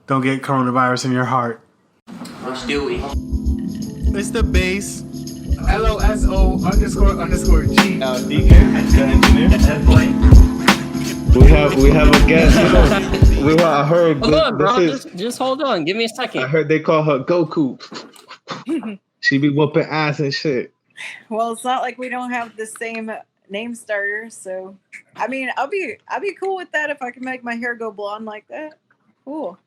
don't get coronavirus in your heart. Let's do it. It's the base. LOSO__G. Deacon, the engineer. That boy. We have a guest. I heard Hold on, bro. this is. Just hold on. Give me a I second. heard they call her Goku. She be whooping ass and shit. Well, it's not like we don't have the same name starter, so I mean, I'll be cool with that if I can make my hair go blonde like that. Cool.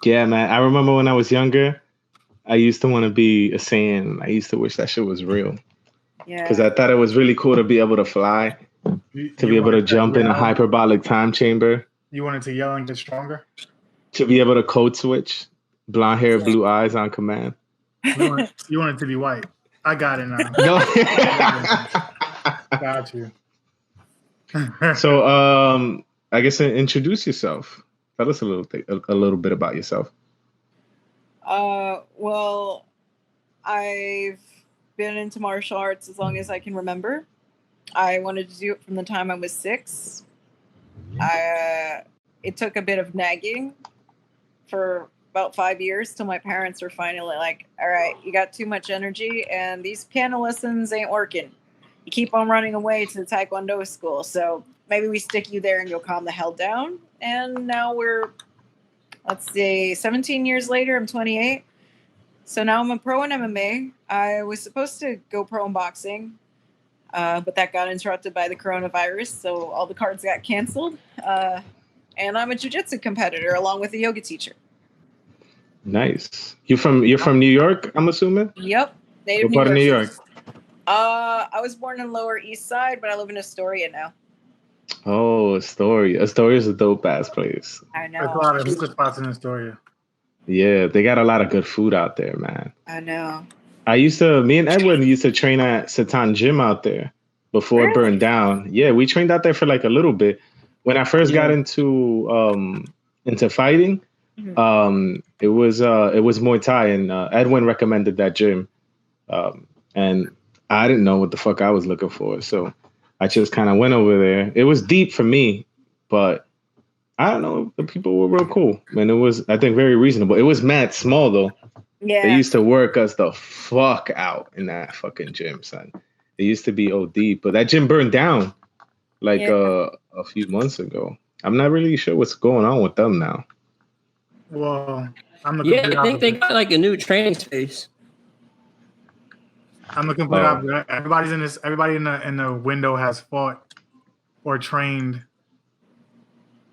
Yeah, man. I remember when I was younger, I used to want to be a Saiyan. I used to wish that shit was real Yeah. because I thought it was really cool to be able to fly, to be able to jump in a hyperbolic time chamber, You wanted to yell and get stronger? to be able to code switch, blonde hair, blue eyes on command. You want it to be white. I got it now. No. Got you. So, I guess introduce yourself. Tell us a little bit about yourself. Well, I've been into martial arts as long as I can remember. I wanted to do it from the time I was 6. It took a bit of nagging for about 5 years till my parents were finally like, all right, you got too much energy and these piano lessons ain't working. You keep on running away to the Taekwondo school. So maybe we stick you there and you'll calm the hell down. And now we're, let's see, 17 years later, I'm 28. So now I'm a pro in MMA. I was supposed to go pro in boxing, but that got interrupted by the coronavirus. So all the cards got canceled. And I'm a jiu-jitsu competitor along with a yoga teacher. Nice. You're from New York, I'm assuming? Yep. What part of New York? I was born in Lower East Side, but I live in Astoria now. Oh, Astoria. Astoria is a dope ass place. I There's a know. lot of hookah spots in Astoria. Yeah, they got a lot of good food out there, man. I know. Me and Edwin used to train at Satan Gym out there before it burned down. Yeah, we trained out there for like a little bit. When I first got into fighting, it was Muay Thai, and Edwin recommended that gym, and I didn't know what the fuck I was looking for, so I just kind of went over there. It was deep for me, but I don't know. The people were real cool, and it was, I think, very reasonable. It was mad small though. Yeah. They used to work us the fuck out in that fucking gym, son. It used to be OD, but that gym burned down like a few months ago. I'm not really sure what's going on with them now. Well, I'm the Yeah, complete I think they opposite. got like a new training space. I'm the complete opposite. Everybody in the window has fought or trained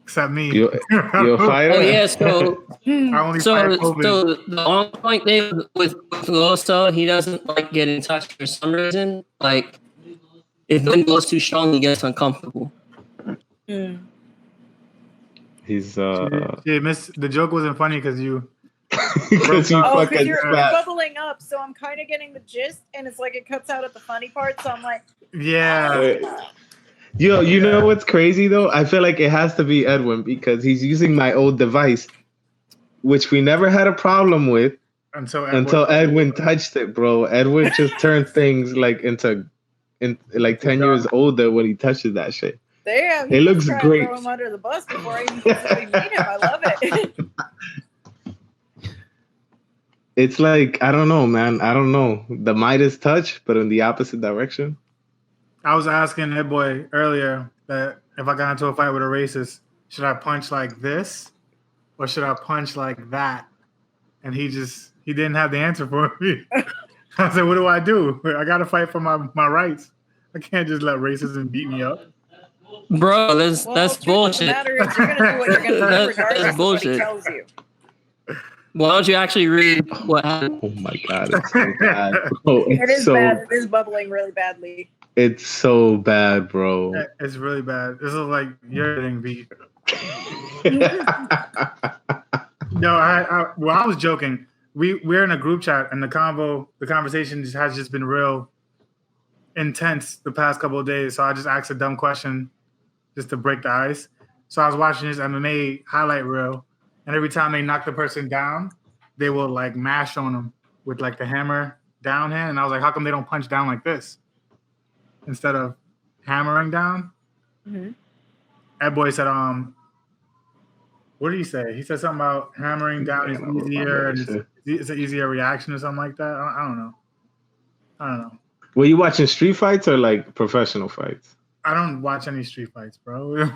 except me. You a fighter? Oh yeah, so I only fight COVID. so the on point thing with Loso, he doesn't like getting touched for some reason. Like if the wind blows too strong, he gets uncomfortable. He's The joke wasn't funny because you. because you Oh, because fucking you're fat. bubbling up, so I'm kind of getting the gist, and it's like it cuts out at the funny part. So I'm like, Yeah. Yo, you know what's crazy though? I feel like it has to be Edwin because he's using my old device, which we never had a problem with Until Edwin touched it, bro. Edwin just turned things like into 10 years older when he touches that shit. damn, It looks trying great. to throw him under the bus before I even physically meet him. I love it. It's like, I don't know, man. I don't know. The Midas touch, but in the opposite direction. I was asking that boy earlier that if I got into a fight with a racist, should I punch like this or should I punch like that? And he didn't have the answer for me. I said, what do? I got to fight for my rights. I can't just let racism beat me up. Bro, that's Well, truth of the bullshit. matter is you're gonna do what you're gonna do That's regardless of what he bullshit. tells you. Why don't you actually read what happened? Oh my god, it's so bad, bro. It is bad. It is bubbling really badly. It's so bad, bro. It's really bad. This is like you're getting beat. No, I was joking. We're in a group chat and the conversation has just been real intense the past couple of days. So I just asked a dumb question just to break the ice. So I was watching this MMA highlight reel, and every time they knock the person down, they will like mash on them with like the hammer down hand. And I was like, how come they don't punch down like this instead of hammering down? Mm-hmm. That boy said, What did he say? He said something about hammering down is easier and it's an easier reaction or something like that. I don't know. I don't know. Were you watching street fights or like professional fights? I don't watch any street fights, bro.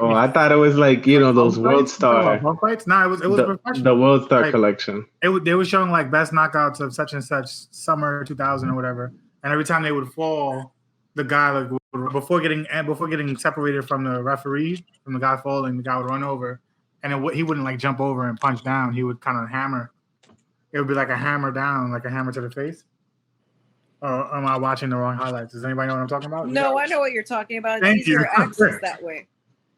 Oh, I thought it was like, you know, those World Star fights. No, it was professional. The World Star like, collection. They were showing like best knockouts of such and such summer 2000 or whatever, and every time they would fall, the guy like before getting separated from the referee, from the guy falling, the guy would run over, and he wouldn't like jump over and punch down. He would kind of hammer. It would be like a hammer down, like a hammer to the face. Or am I watching the wrong highlights? Does anybody know what I'm talking about? No, I know what you're talking about. Thank It's easier you. access that way.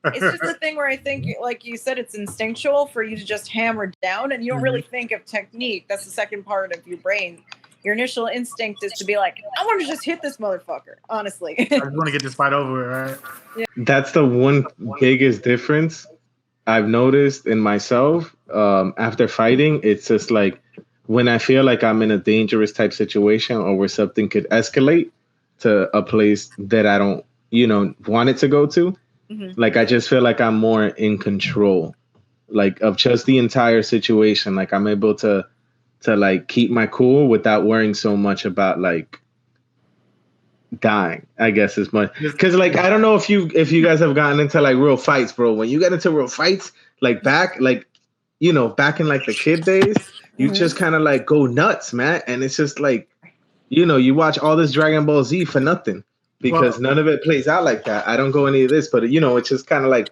It's just a thing where I think, like you said, it's instinctual for you to just hammer down, and you don't really think of technique. That's the second part of your brain. Your initial instinct is to be like, I want to just hit this motherfucker, honestly. I just want to get this fight over with, right? Yeah. That's the one biggest difference I've noticed in myself after fighting. It's just like, when I feel like I'm in a dangerous type situation or where something could escalate to a place that I don't, want it to go to, like I just feel like I'm more in control, like of just the entire situation. Like I'm able to like keep my cool without worrying so much about like dying, I guess, as much. Because like I don't know if you guys have gotten into like real fights, bro. When you get into real fights, like back in like the kid days, you just kind of like go nuts, man. And it's just like, you watch all this Dragon Ball Z for nothing because none of it plays out like that. I don't go any of this, but it's just kind of like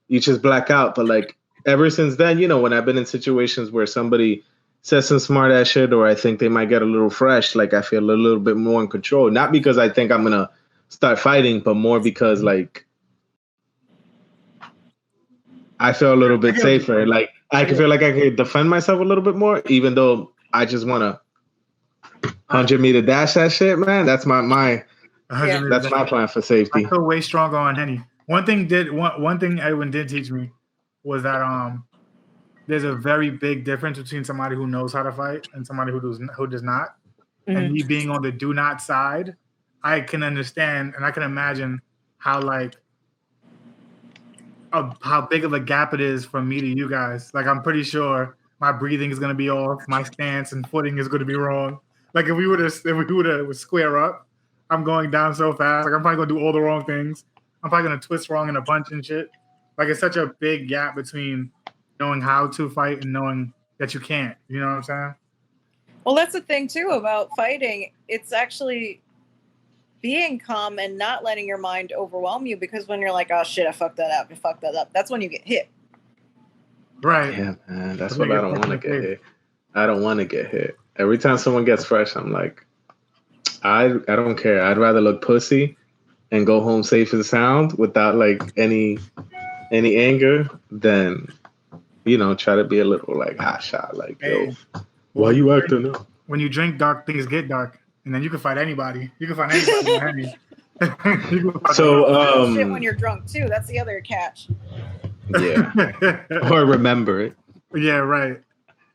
you just black out. But like ever since then, when I've been in situations where somebody says some smart ass shit or I think they might get a little fresh, like I feel a little bit more in control. Not because I think I'm gonna start fighting, but more because like I feel a little bit safer. Like I can feel like I can defend myself a little bit more, even though I just want to 100-meter dash that shit, man. That's my that's my plan for safety. I feel way stronger on Henny. One thing Edwin did teach me was that there's a very big difference between somebody who knows how to fight and somebody who does not. And me being on the do not side, I can understand and I can imagine how big of a gap it is from me to you guys. Like I'm pretty sure my breathing is gonna be off, my stance and footing is gonna be wrong. Like if we would have square up, I'm going down so fast. Like I'm probably gonna do all the wrong things. I'm probably gonna twist wrong in a punch and shit. Like it's such a big gap between knowing how to fight and knowing that you can't. You know what I'm saying? Well, that's the thing too about fighting. It's actually being calm and not letting your mind overwhelm you, because when you're like, oh shit, I fucked that up, that's when you get hit. Right. Yeah, man. That's what I don't want to get hit. I don't want to get hit. Every time someone gets fresh, I'm like, I don't care. I'd rather look pussy and go home safe and sound without like any anger than try to be a little like hot shot. Like, yo, why you acting up? When you drink dark, things get dark. And then you can fight anybody. You can fight anybody. So shit when you're drunk too. That's the other catch. Yeah. Or remember it. Yeah, right.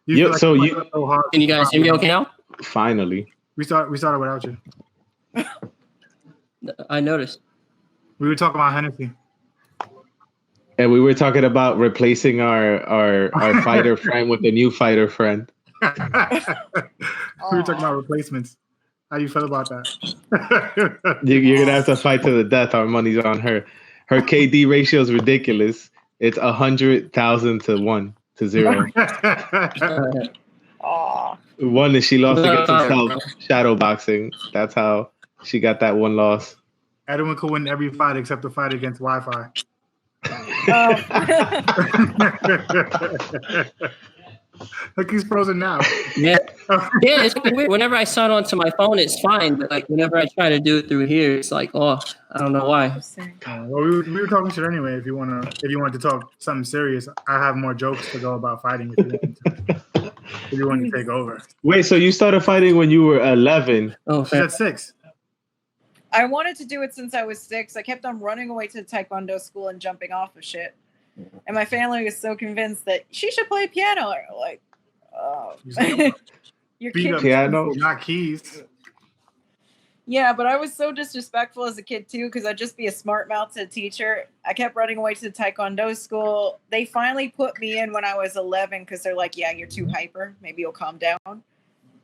Can you guys hear me okay now? Finally. We started without you. I noticed. We were talking about Hennessy. And we were talking about replacing our fighter friend with a new fighter friend. We were talking about replacements. How you feel about that? You're gonna have to fight to the death. Our money's on her. Her KD ratio is ridiculous. It's 100,000 to 1 to 0. One is she lost against herself shadow boxing. That's how she got that one loss. Edwin could win every fight except the fight against Wi-Fi. Look, he's frozen now. Yeah. It's weird. Whenever I sign onto my phone, it's fine. But like whenever I try to do it through here, it's like, oh, I don't know why. Well, we were talking shit anyway. If you wanted to talk something serious, I have more jokes to go about fighting. If you want to take over. Wait, so you started fighting when you were 11? Oh, she's at 6. I wanted to do it since I was 6. I kept on running away to the Taekwondo school and jumping off of shit. And my family was so convinced that she should play piano. Like, oh. Your kid piano, not keys. Yeah, but I was so disrespectful as a kid too, because I'd just be a smart mouth to the teacher. I kept running away to the Taekwondo school. They finally put me in when I was 11 because they're like, "Yeah, you're too hyper. Maybe you'll calm down."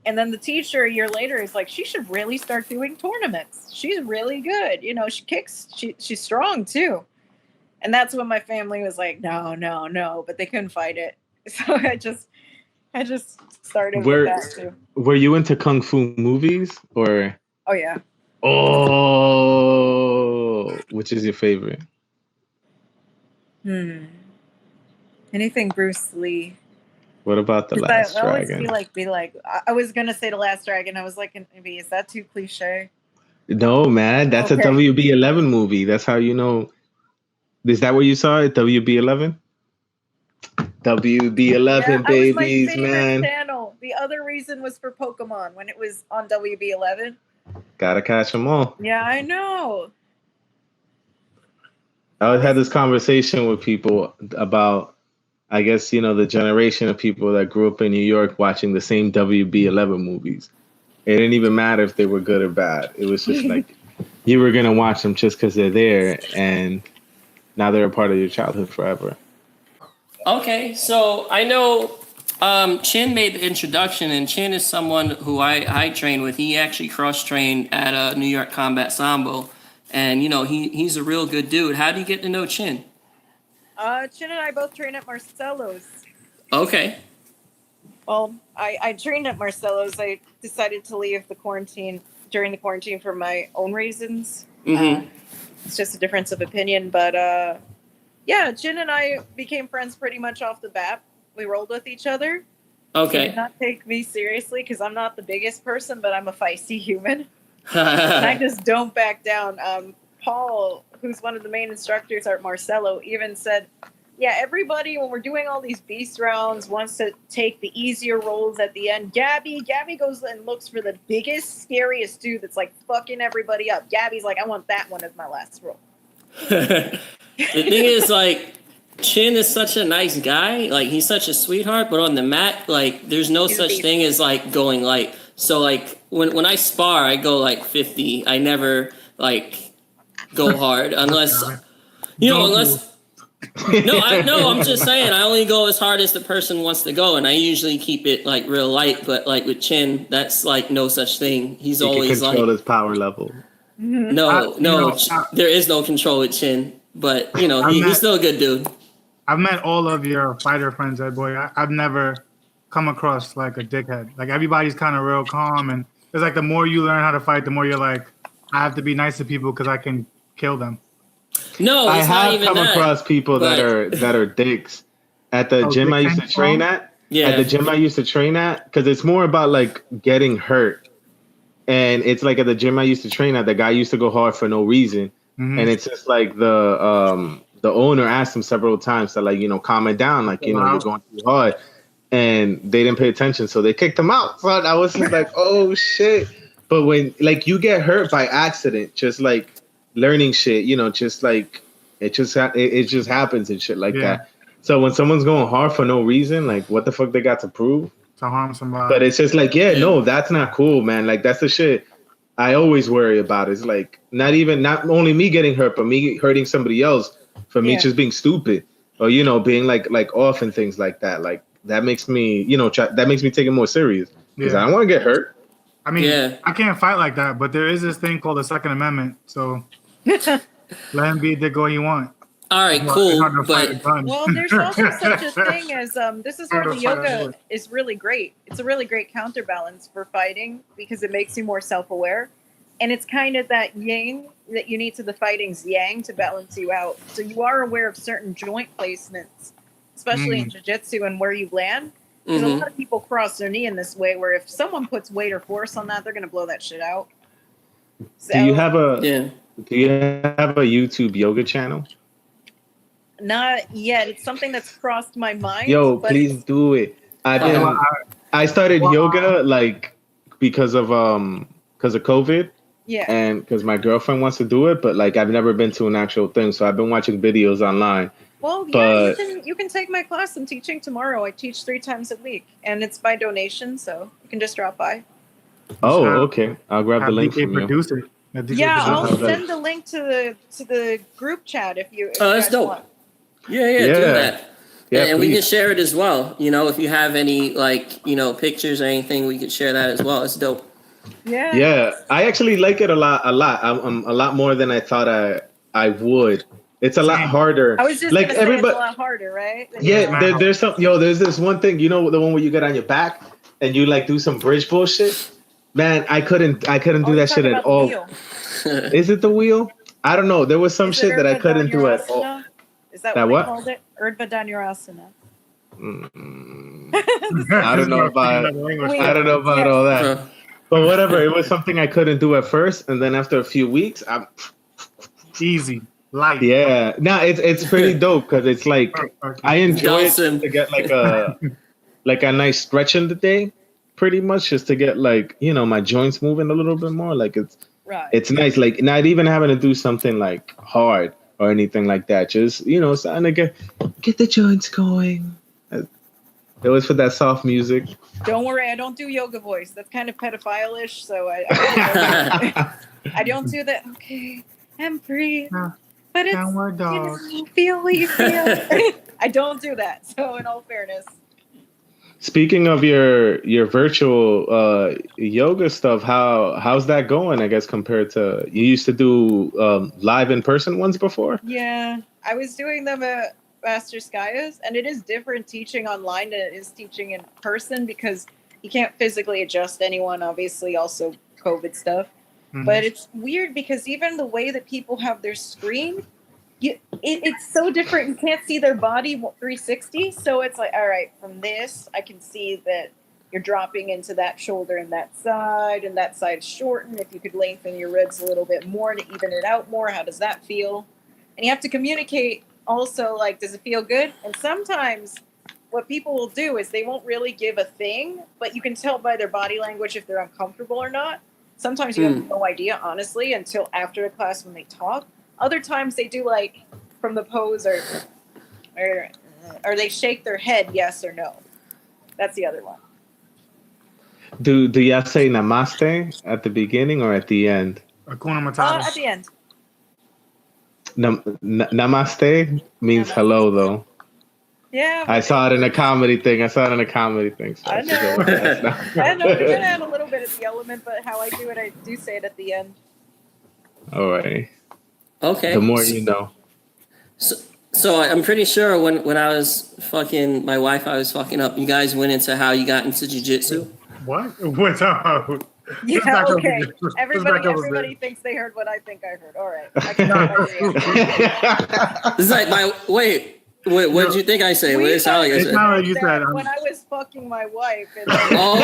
And then the teacher a year later is like, "She should really start doing tournaments. She's really good. You know, she kicks. She's strong too." And that's when my family was like, "No, no, no," but they couldn't fight it. So I just started with that too. Were you into kung fu movies or? Oh yeah. Oh, which is your favorite? Anything Bruce Lee. What about The Last I always Dragon? be like, I was gonna say The Last Dragon. I was like, maybe is that too cliche? No, man, that's a Okay. WB11 movie. That's how you know. Is that what you saw at WB11? WB11 Yeah, babies, that was my favorite man. channel. The other reason was for Pokemon when it was on WB11. Gotta catch them all. Yeah, I know. I always had this conversation with people about, I guess, you know, the generation of people that grew up in New York watching the same WB11 movies. It didn't even matter if they were good or bad. It was just like you were going to watch them just because they're there, and now they're a part of your childhood forever. Okay, so I know Chin made the introduction, and Chin is someone who I train with. He actually cross-trained at New York Combat Sambo, and, you know, he's a real good dude. How do you get to know Chin? Chin and I both train at Marcelo's. Okay. Well, I trained at Marcelo's. I decided to leave during the quarantine for my own reasons. Mm-hmm. It's just a difference of opinion, but yeah, Chin and I became friends pretty much off the bat. We rolled with each other. Okay. He did not take me seriously because I'm not the biggest person, but I'm a feisty human. And I just don't back down. Paul, who's one of the main instructors at Marcelo, even said, yeah, everybody, when we're doing all these beast rounds, wants to take the easier rolls at the end. Gabby goes and looks for the biggest, scariest dude that's like fucking everybody up. Gabby's like, I want that one as my last roll. The thing is, like, Chin is such a nice guy. Like, he's such a sweetheart, but on the mat, like, there's no such thing as, like, going light. So, like, when I spar, I go, like, 50. I never, like, go hard unless, you know, unless... No, I'm just saying, I only go as hard as the person wants to go, and I usually keep it, like, real light, but, like, with Chin, that's, like, no such thing. He's always, control like... his power level. No, there is no control with Chin, but, you know, he's still a good dude. I've met all of your fighter friends, Ed Boy. I've never come across, like, a dickhead. Like, everybody's kind of real calm, and it's like the more you learn how to fight, the more you're like, I have to be nice to people because I can kill them. No, I it's not have even come that, across people that are dicks at the gym I used to train at. Yeah. At the gym I used to train at, because it's more about like getting hurt, and it's like at the gym I used to train at, the guy used to go hard for no reason, and it's just like the owner asked him several times to, like, you know, calm it down, like, you know, you're going too hard, and they didn't pay attention, so they kicked him out. So I was just like, oh shit. But when, like, you get hurt by accident, just like learning shit, you know, just like it just happens and shit like that. So when someone's going hard for no reason, like, what the fuck they got to prove? To harm somebody. But it's just like, no, that's not cool, man. Like, that's the shit I always worry about. It's like not only me getting hurt, but me hurting somebody else for me just being stupid, or, you know, being like off and things like that. Like, that makes me, you know, that makes me take it more serious because I don't want to get hurt. I mean, I can't fight like that, but there is this thing called the Second Amendment, so let him be the go he want. All right, cool. But well, there's also such a thing as this is where the yoga is really great. It's a really great counterbalance for fighting because it makes you more self-aware, and it's kind of that yin that you need to the fighting's yang to balance you out. So you are aware of certain joint placements, especially in jiu-jitsu, and where you land. Because a lot of people cross their knee in this way, where if someone puts weight or force on that, they're going to blow that shit out. So, do you have a YouTube yoga channel? Not yet. It's something that's crossed my mind. Yo, please do it. I started yoga like because of COVID. Yeah. And because my girlfriend wants to do it, but like I've never been to an actual thing, so I've been watching videos online. Well, yeah, you can take my class. I'm teaching tomorrow. I teach 3 times a week, and it's by donation, so you can just drop by. Oh, Should okay. I'll grab the have link DK from you. produce it. Have DK Yeah, I'll produce it. Okay. send the link to the group chat if you. If Oh, you that's guys dope. want. Yeah, do Yeah. that. Yeah, And we can please. share it as well. You know, if you have any like, you know, pictures or anything, we could share that as well. It's dope. Yeah. Yeah, I actually like it a lot. I'm a lot more than I thought I would. It's a lot Same. harder. I was just Like gonna say everybody. it's a lot harder, right? Than you Yeah, thought. there's some there's this one thing, you know, the one where you get on your back and you like do some bridge bullshit. Man, I couldn't Oh, do you're that shit talking at about the all. wheel. Is it the wheel? I don't know. There was some Is it shit that I couldn't do at all. Urdhva Is that That what what? they called it? Urdhva. I don't know about I don't know about all that. Bro. But whatever, it was something I couldn't do at first, and then after a few weeks, I'm Easy. Light. yeah. No, it's pretty dope because it's like I enjoy it Dawson. to get like a nice stretch in the day, pretty much just to get like, you know, my joints moving a little bit more. Like Right. it's nice, like not even having to do something like hard or anything like that. Just, you know, starting to get the joints going. It was for that soft music. Don't worry, I don't do yoga voice. That's kind of pedophile-ish, so I don't do that. Okay, and breathe. No. But it's Downward dog. feel what you feel. I don't do that. So in all fairness. Speaking of your virtual yoga stuff, how's that going? I guess compared to you used to do live in person ones before. Yeah, I was doing them at Master Skaya's, and it is different teaching online than it is teaching in person because you can't physically adjust anyone. Obviously, also COVID stuff. Mhm. But it's weird because even the way that people have their screen, it's so different. You can't see their body 360. So it's like, all right, from this, I can see that you're dropping into that shoulder and that side shorten. If you could lengthen your ribs a little bit more to even it out more, how does that feel? And you have to communicate also, like, does it feel good? And sometimes what people will do is they won't really give a thing, but you can tell by their body language if they're uncomfortable or not. Sometimes you have no idea, honestly, until after the class when they talk. Other times they do like from the pose or they shake their head yes or no. That's the other one. Do y'all say namaste at the beginning or at the end? Hakuna Matata. At the end. Namaste means Namaste. hello, though. Yeah. I saw it in a comedy thing. So I know. that's not- I know we're gonna add a little bit of the element, but how I do it, I do say it at the end. All right. Okay. The more you know. So I'm pretty sure when I was fucking my wife, I was fucking up. You guys went into how you got into jiu-jitsu. What? What's up? Let's Yeah, back up a okay. bit. Let's Everybody back up a bit. everybody thinks they heard what I think I heard. All right. I can talk about it. It's like my wait. What did you think I say? What did it sound like I It's said? not like you said. When I was fucking my wife. And Oh,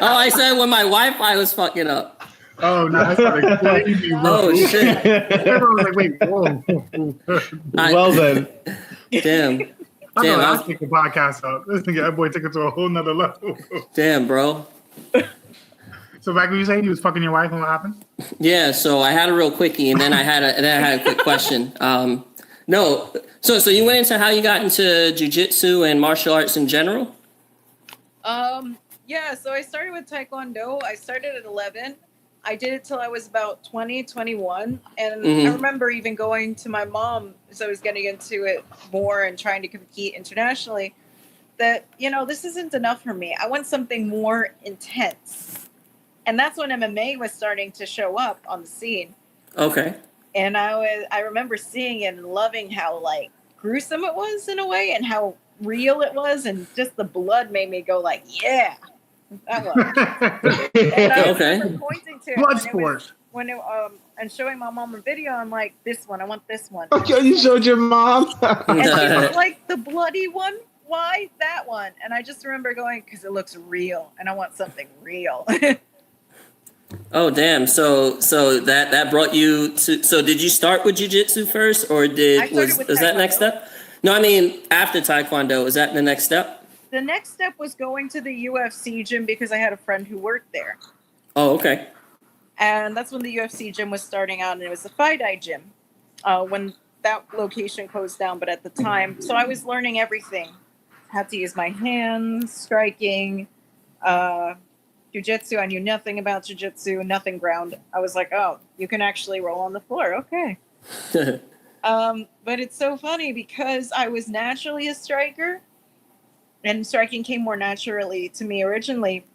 I said when my Wi-Fi was fucking up. Oh, no, that's like crazy, bro. Oh shit! Everyone was like, wait, whoa. Well then. Damn. I Damn, know, I I'll was- take the podcast up. This nigga, that boy took it to a whole nother level. Damn, bro. So back when you saying you was fucking your wife and what happened? Yeah. So I had a real quickie, and then I had a quick question. No. So you went into how you got into jiu-jitsu and martial arts in general? Yeah, so I started with Taekwondo. I started at 11. I did it till I was about 20, 21. And I remember even going to my mom as I was getting into it more and trying to compete internationally that, you know, this isn't enough for me. I want something more intense. And that's when MMA was starting to show up on the scene. Okay. And I remember seeing it and loving how like gruesome it was in a way and how real it was, and just the blood made me go like, yeah, that one. And I remember pointing to it and showing my mom a video. I'm like, this one, I want this one. Okay, you showed your mom. And she was like, the bloody one. Why that one? And I just remember going, because it looks real, and I want something real. Oh damn! So that brought you to. So did you start with jiu-jitsu first, or was that next step? No, I mean after Taekwondo. Was that the next step? The next step was going to the UFC gym because I had a friend who worked there. Oh, okay. And that's when the UFC gym was starting out, and it was the Fight Eye gym when that location closed down. But at the time, so I was learning everything. Had to use my hands, striking, jujitsu. I knew nothing about jujitsu, nothing ground. I was like, oh, you can actually roll on the floor. Okay. But it's so funny because I was naturally a striker, and striking came more naturally to me originally.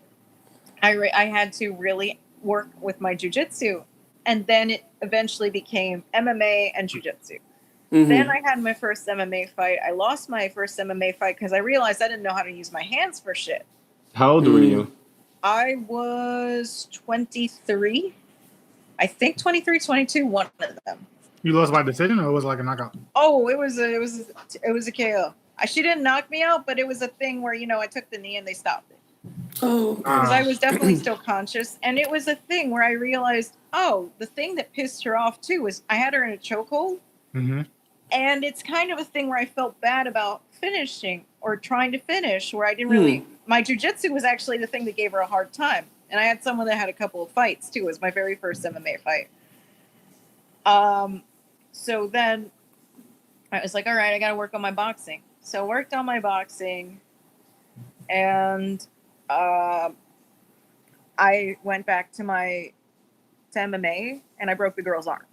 I had to really work with my jujitsu, and then it eventually became MMA and jujitsu. Mm-hmm. Then I had my first MMA fight. I lost my first MMA fight because I realized I didn't know how to use my hands for shit. How old were you? I was 23. I think 23, 22, one of them. You lost by decision, or it was like a knockout? Oh, it was a KO. She didn't knock me out, but it was a thing where, you know, I took the knee and they stopped it. Oh, Because I was definitely still conscious. And it was a thing where I realized, oh, the thing that pissed her off too was I had her in a chokehold. Mm-hmm. And it's kind of a thing where I felt bad about finishing or trying to finish, where I didn't really, my jujitsu was actually the thing that gave her a hard time. And I had someone that had a couple of fights too. It was my very first MMA fight. So then I was like, all right, I got to work on my boxing. So I worked on my boxing, and I went back to MMA, and I broke the girl's arm.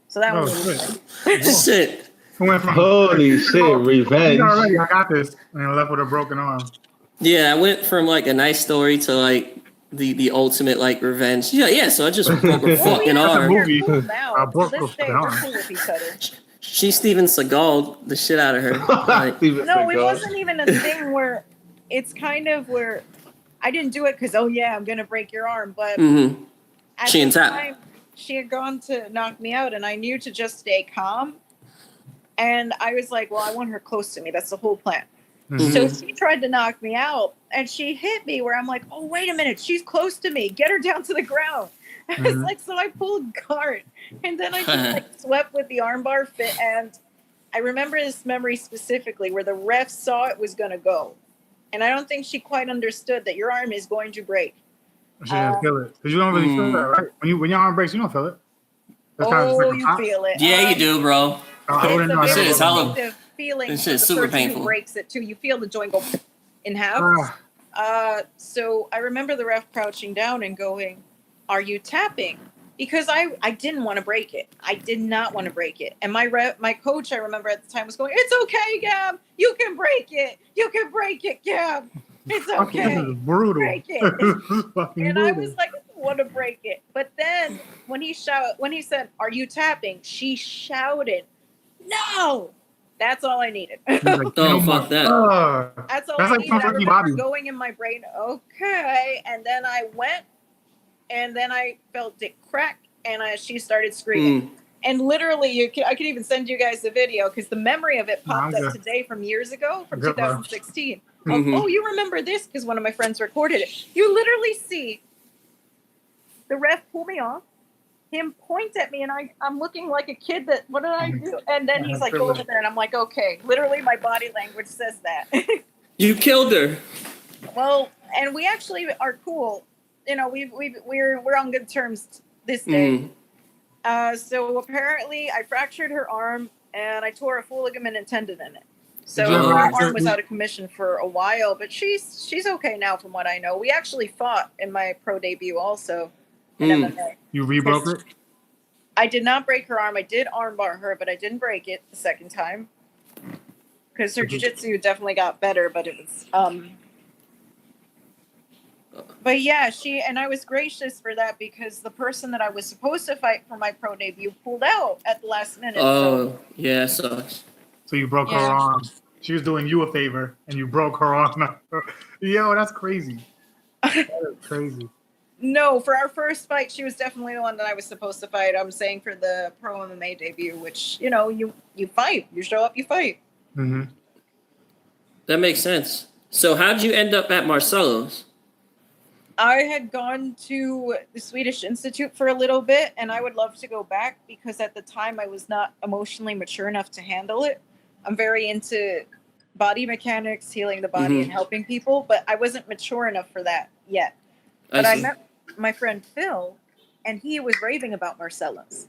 So that was shit. Holy shit, revenge. Already, I got this. And I left with a broken arm. Yeah, I went from like a nice story to like the ultimate like revenge. Yeah. So I just broke her fucking arm. Cool now. I broke To this day, her we're arm. cool with each other. She Steven Seagal the shit out of her. Like, No, it wasn't even a thing where it's kind of where I didn't do it because, oh yeah, I'm gonna break your arm, but at She the and tap. time she had gone to knock me out, and I knew to just stay calm. And I was like, well, I want her close to me. That's the whole plan. Mm-hmm. So she tried to knock me out, and she hit me where I'm like, oh, wait a minute. She's close to me. Get her down to the ground. I was like, so I pulled guard, and then I just like swept with the armbar fit. And I remember this memory specifically where the ref saw it was going to go. And I don't think she quite understood that your arm is going to break. She didn't feel it. Because you don't really feel that, right? When your arm breaks, you don't feel it. That's You feel it. yeah, you do, bro. It's a Shit very is hella- distinctive feeling. This shit is the super person who painful. breaks it too. You feel the joint go in half. So I remember the ref crouching down and going, "Are you tapping?" Because I didn't want to break it. I did not want to break it. And my coach, I remember at the time, was going, "It's okay, Gab. You can break it. You can break it, Gab. It's okay. This is brutal. Break it." And I was like, I don't want to break it. But then when he said, "Are you tapping?" she shouted, "No!" That's all I needed. Oh, fuck that. That's all That's I like needed. I Ricky remember Bobby. going in my brain, okay. And then I went, and then I felt it crack, and she started screaming. And literally, I could even send you guys the video because the memory of it popped up today from years ago, from 2016. Oh, you remember this because one of my friends recorded it. You literally see the ref pull me off, him point at me, and I'm looking like a kid that, what did I do? And then he's like, go over there. And I'm like, okay. Literally, my body language says that. You killed her. Well, and we actually are cool. You know, we're on good terms this day. So apparently I fractured her arm and I tore a full ligament and tendon in it. So her arm was out of commission for a while, but she's okay now from what I know. We actually fought in my pro debut also in MMA. You rebroke it? I did not break her arm. I did armbar her, but I didn't break it the second time. Because her jiu-jitsu definitely got better, but it was but yeah, I was gracious for that because the person that I was supposed to fight for my pro debut pulled out at the last minute. Yeah, sucks. So you broke her arm. She was doing you a favor, and you broke her arm. Yo, that's crazy. That is crazy. No, for our first fight, she was definitely the one that I was supposed to fight. I'm saying for the pro MMA debut, which, you know, you fight. You show up, you fight. Mm-hmm. That makes sense. So how'd you end up at Marcelo's? I had gone to the Swedish Institute for a little bit, and I would love to go back because at the time I was not emotionally mature enough to handle it. I'm very into body mechanics, healing the body, and helping people, but I wasn't mature enough for that yet. But I met my friend Phil, and he was raving about Marcelo's.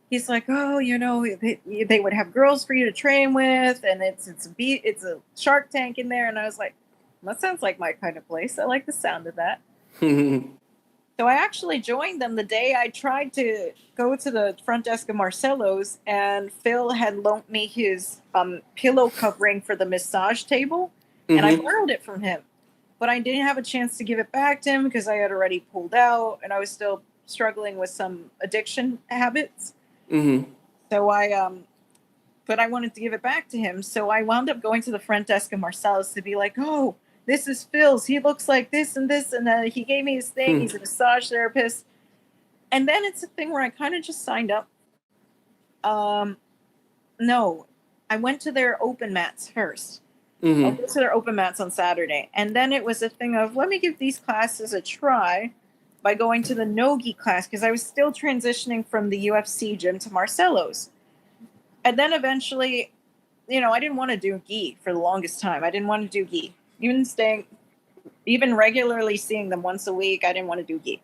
He's like, oh, you know, they would have girls for you to train with, and it's a Shark Tank in there. And I was like, that sounds like my kind of place. I like the sound of that. So I actually joined them the day I tried to go to the front desk of Marcelo's, and Phil had loaned me his pillow covering for the massage table, and I borrowed it from him. But I didn't have a chance to give it back to him because I had already pulled out, and I was still struggling with some addiction habits. So but I wanted to give it back to him. So I wound up going to the front desk of Marcelo's to be like, oh, this is Phil's. He looks like this and this. And he gave me his thing. He's a massage therapist. And then it's a thing where I kind of just signed up. No, I went to their open mats first. I went to their open mats on Saturday. And then it was a thing of, let me give these classes a try by going to the no-gi class, because I was still transitioning from the UFC gym to Marcelo's. And then eventually, I didn't want to do gi for the longest time. I didn't want to do gi. Even regularly seeing them once a week, I didn't want to do gi.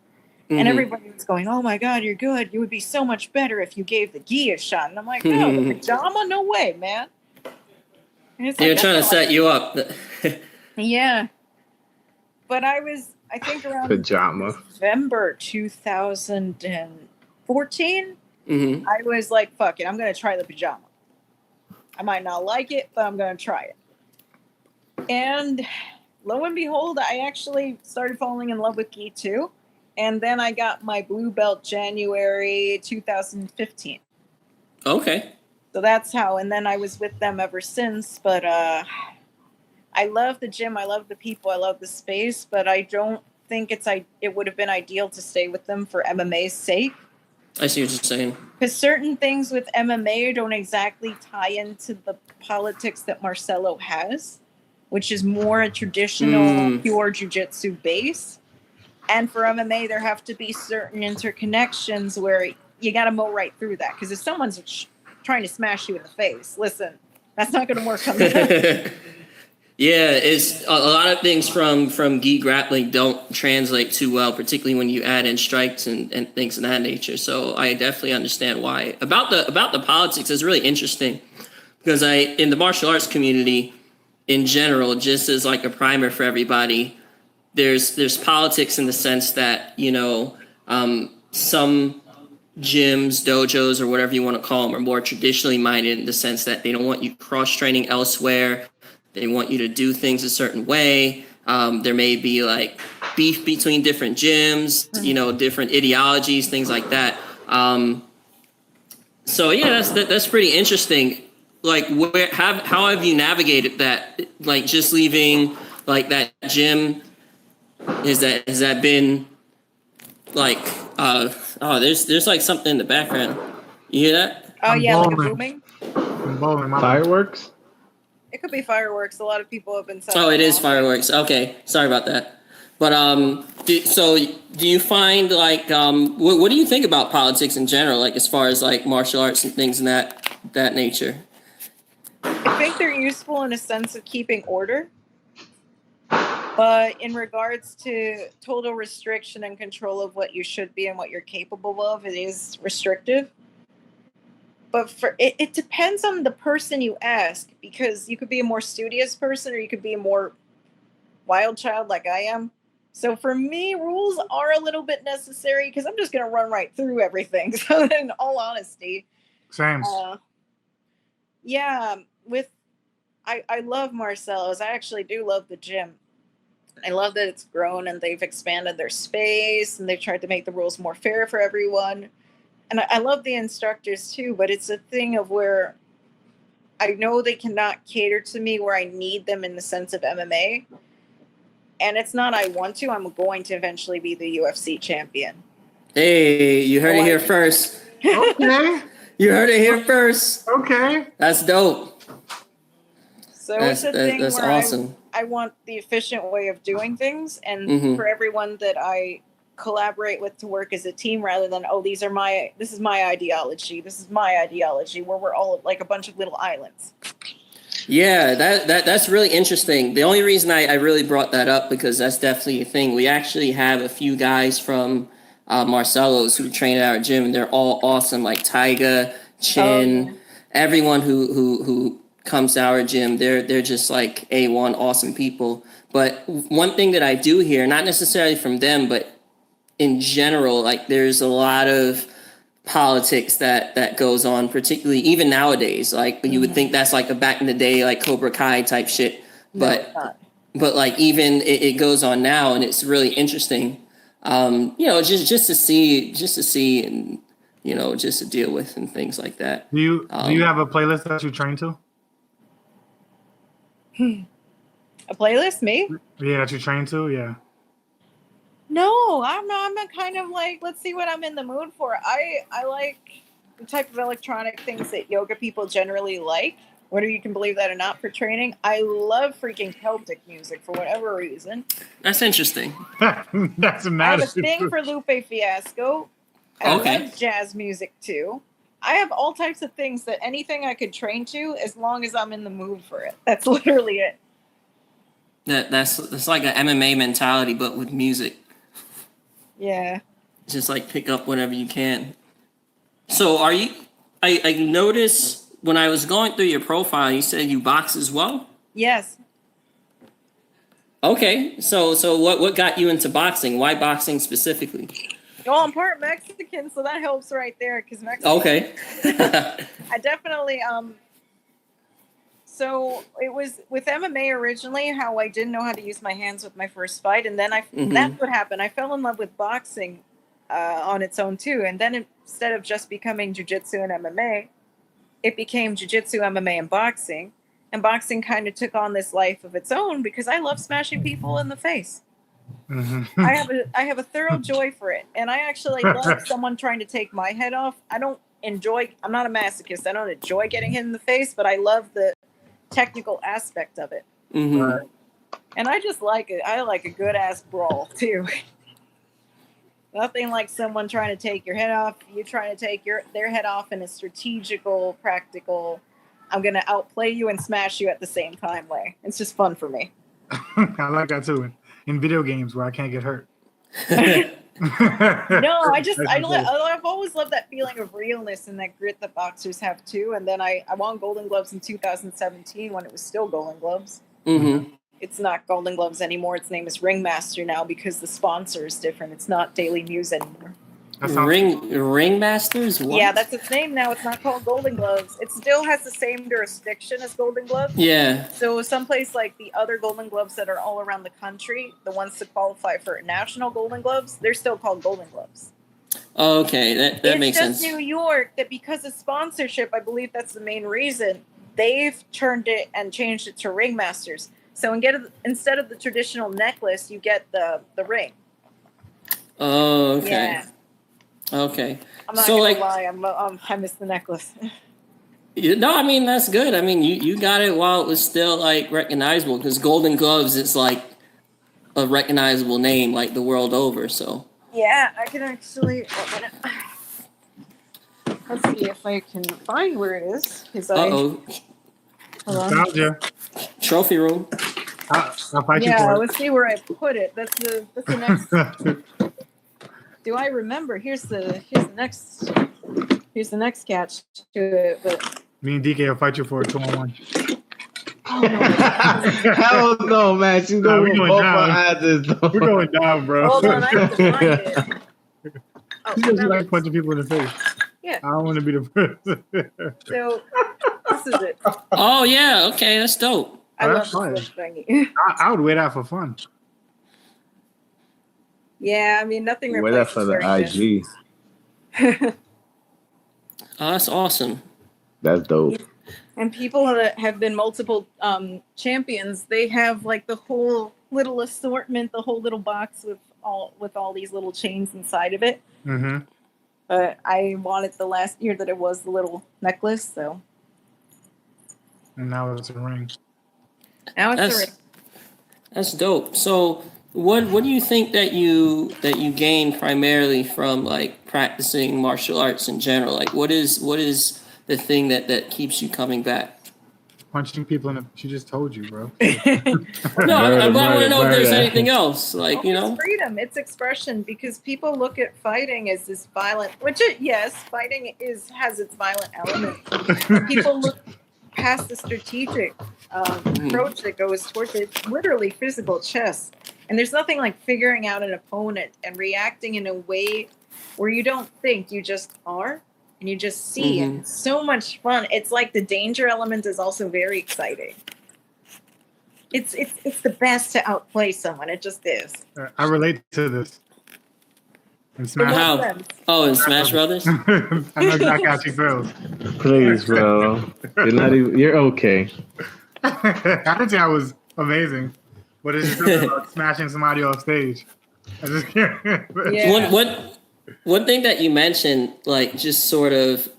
And everybody was going, oh my God, you're good. You would be so much better if you gave the gi a shot. And I'm like, no, the pajama? No way, man. They're trying to set you up. Yeah. But I think around November 2014, I was like, fuck it, I'm going to try the pajama. I might not like it, but I'm going to try it. And lo and behold, I actually started falling in love with gi too. And then I got my blue belt January 2015. Okay. So that's how, and then I was with them ever since. But I love the gym, I love the people, I love the space, but I don't think it would have been ideal to stay with them for MMA's sake. I see what you're saying. Because certain things with MMA don't exactly tie into the politics that Marcelo has, which is more a traditional pure jiu-jitsu base. And for MMA, there have to be certain interconnections where you got to mow right through that. Because if someone's trying to smash you in the face, listen, that's not going to work on that. Yeah, it's a lot of things from gi grappling don't translate too well, particularly when you add in strikes and things of that nature. So I definitely understand why. About the politics is really interesting, because in the martial arts community in general, just as like a primer for everybody, there's politics in the sense that, some gyms, dojos, or whatever you want to call them, are more traditionally minded in the sense that they don't want you cross-training elsewhere. They want you to do things a certain way. There may be like beef between different gyms, different ideologies, things like that. So yeah, that's pretty interesting. Like, how have you navigated that? Like, just leaving like that gym. Has that been like? There's like something in the background. You hear that? Oh yeah, like a booming. Fireworks. It could be fireworks. A lot of people have been saying. Oh, it is fireworks. Okay, sorry about that. But do you find like what do you think about politics in general, like as far as like martial arts and things in that nature? I think they're useful in a sense of keeping order, but in regards to total restriction and control of what you should be and what you're capable of, it is restrictive. But it depends on the person you ask, because you could be a more studious person or you could be a more wild child like I am. So for me, rules are a little bit necessary because I'm just going to run right through everything. So in all honesty. Same. Yeah, I love Marcelo's. I actually do love the gym. I love that it's grown and they've expanded their space and they've tried to make the rules more fair for everyone. And I love the instructors too, but it's a thing of where I know they cannot cater to me where I need them in the sense of MMA. And it's not I want to, I'm going to eventually be the UFC champion. Hey, you heard it here first. Okay. You heard it here first. Okay. That's dope. So it's a thing that's where awesome. I want the efficient way of doing things, and for everyone that I collaborate with to work as a team, rather than this is my ideology, where we're all like a bunch of little islands. Yeah, that's really interesting. The only reason I really brought that up, because that's definitely a thing. We actually have a few guys from Marcelo's who train at our gym, and they're all awesome, like Tyga, Chin, everyone who comes to our gym. They're just like A1 awesome people. But one thing that I do hear, not necessarily from them, but in general, like there's a lot of politics that goes on, particularly even nowadays. Like you would think that's like a back in the day, like Cobra Kai type shit. But like even it goes on now, and it's really interesting. Just to see, and just to deal with and things like that. Do you have a playlist that you train to? A playlist, me? Yeah, that you train to. Yeah. No, I'm kind of like, let's see what I'm in the mood for. I like the type of electronic things that yoga people generally like, whether you can believe that or not, for training. I love freaking Celtic music for whatever reason. That's interesting. That's I mad. have a thing for Lupe Fiasco. I love jazz music too. I have all types of things that anything I could train to as long as I'm in the mood for it. That's literally it. That's like an MMA mentality, but with music. Yeah. Just like pick up whenever you can. So are you? I noticed when I was going through your profile, you said you box as well. Yes. Okay, so what got you into boxing? Why boxing specifically? Well, I'm part Mexican, so that helps right there because Mexican. Okay. I definitely So it was with MMA originally, how I didn't know how to use my hands with my first fight, and then that's what happened. I fell in love with boxing on its own too, and then instead of just becoming jiu-jitsu and MMA, it became jiu-jitsu, MMA, and boxing kind of took on this life of its own because I love smashing people in the face. Mm-hmm. I have a thorough joy for it, and I actually love someone trying to take my head off. I'm not a masochist. I don't enjoy getting hit in the face, but I love the technical aspect of it. Mm-hmm. And I just like it. I like a good ass brawl too. Nothing like someone trying to take your head off. You trying to take their head off in a strategical, practical, I'm going to outplay you and smash you at the same time way. It's just fun for me. I like that too. In video games where I can't get hurt. No, I've always loved that feeling of realness and that grit that boxers have too. And then I won Golden Gloves in 2017 when it was still Golden Gloves. Mm-hmm. It's not Golden Gloves anymore. Its name is Ringmaster now because the sponsor is different. It's not Daily News anymore. Ringmasters? What? Yeah, that's its name now. It's not called Golden Gloves. It still has the same jurisdiction as Golden Gloves. Yeah. So someplace like the other Golden Gloves that are all around the country, the ones that qualify for national Golden Gloves, they're still called Golden Gloves. Oh, okay, that makes sense. It's just New York that because of sponsorship, I believe that's the main reason, they've turned it and changed it to Ringmasters. So instead of the traditional necklace, you get the ring. Oh, okay. Yeah. Okay. I'm not gonna lie. I missed the necklace. No, I mean that's good. I mean you got it while it was still like recognizable because Golden Gloves is like a recognizable name like the world over. So. Yeah, I can actually. Let's see if I can find where it is. Hold Nostalgia. Trophy room. I'll fight you for it. Let's see where I put it. That's the next. Do I remember? Here's the next catch to it. But me and DK will fight you for it 2-on-1. oh, no. Hell no, man. She's going to both our asses. We're going down, bro. Hold on, I have to find it. Oh, She doesn't like punching people in the face. Yeah. I don't want to be the person. So this is it. Oh yeah, okay, that's dope. I love That's fine. this thingy. I would wear that for fun. Yeah, I mean nothing. Wear that for the IG. Oh, that's awesome. That's dope. And people that have been multiple champions, they have like the whole little assortment, the whole little box with all these little chains inside of it. Mm-hmm. But I wanted the last year that it was the little necklace, so And now it's a ring. now it's a ring. That's dope. So what do you think that you gain primarily from like practicing martial arts in general? Like what is the thing that keeps you coming back? Punching people in the. She just told you, bro. No, I want to know if there's anything else. Like It's freedom, it's expression, because people look at fighting as this violent, fighting has its violent element. past the strategic approach that goes towards it. It's literally physical chess. And there's nothing like figuring out an opponent and reacting in a way where you don't think, you just are and you just see. And it's so much fun. It's like the danger element is also very exciting. It's the best to outplay someone. It just is. I relate to this. In In Smash. what How? sense? Oh, in Smash Brothers? I know exactly how she feels. Please, bro. You're not even. You're okay. I didn't say I was amazing, but it's just something about smashing somebody off stage. I just can't. Yeah. One thing that you mentioned, like just sort of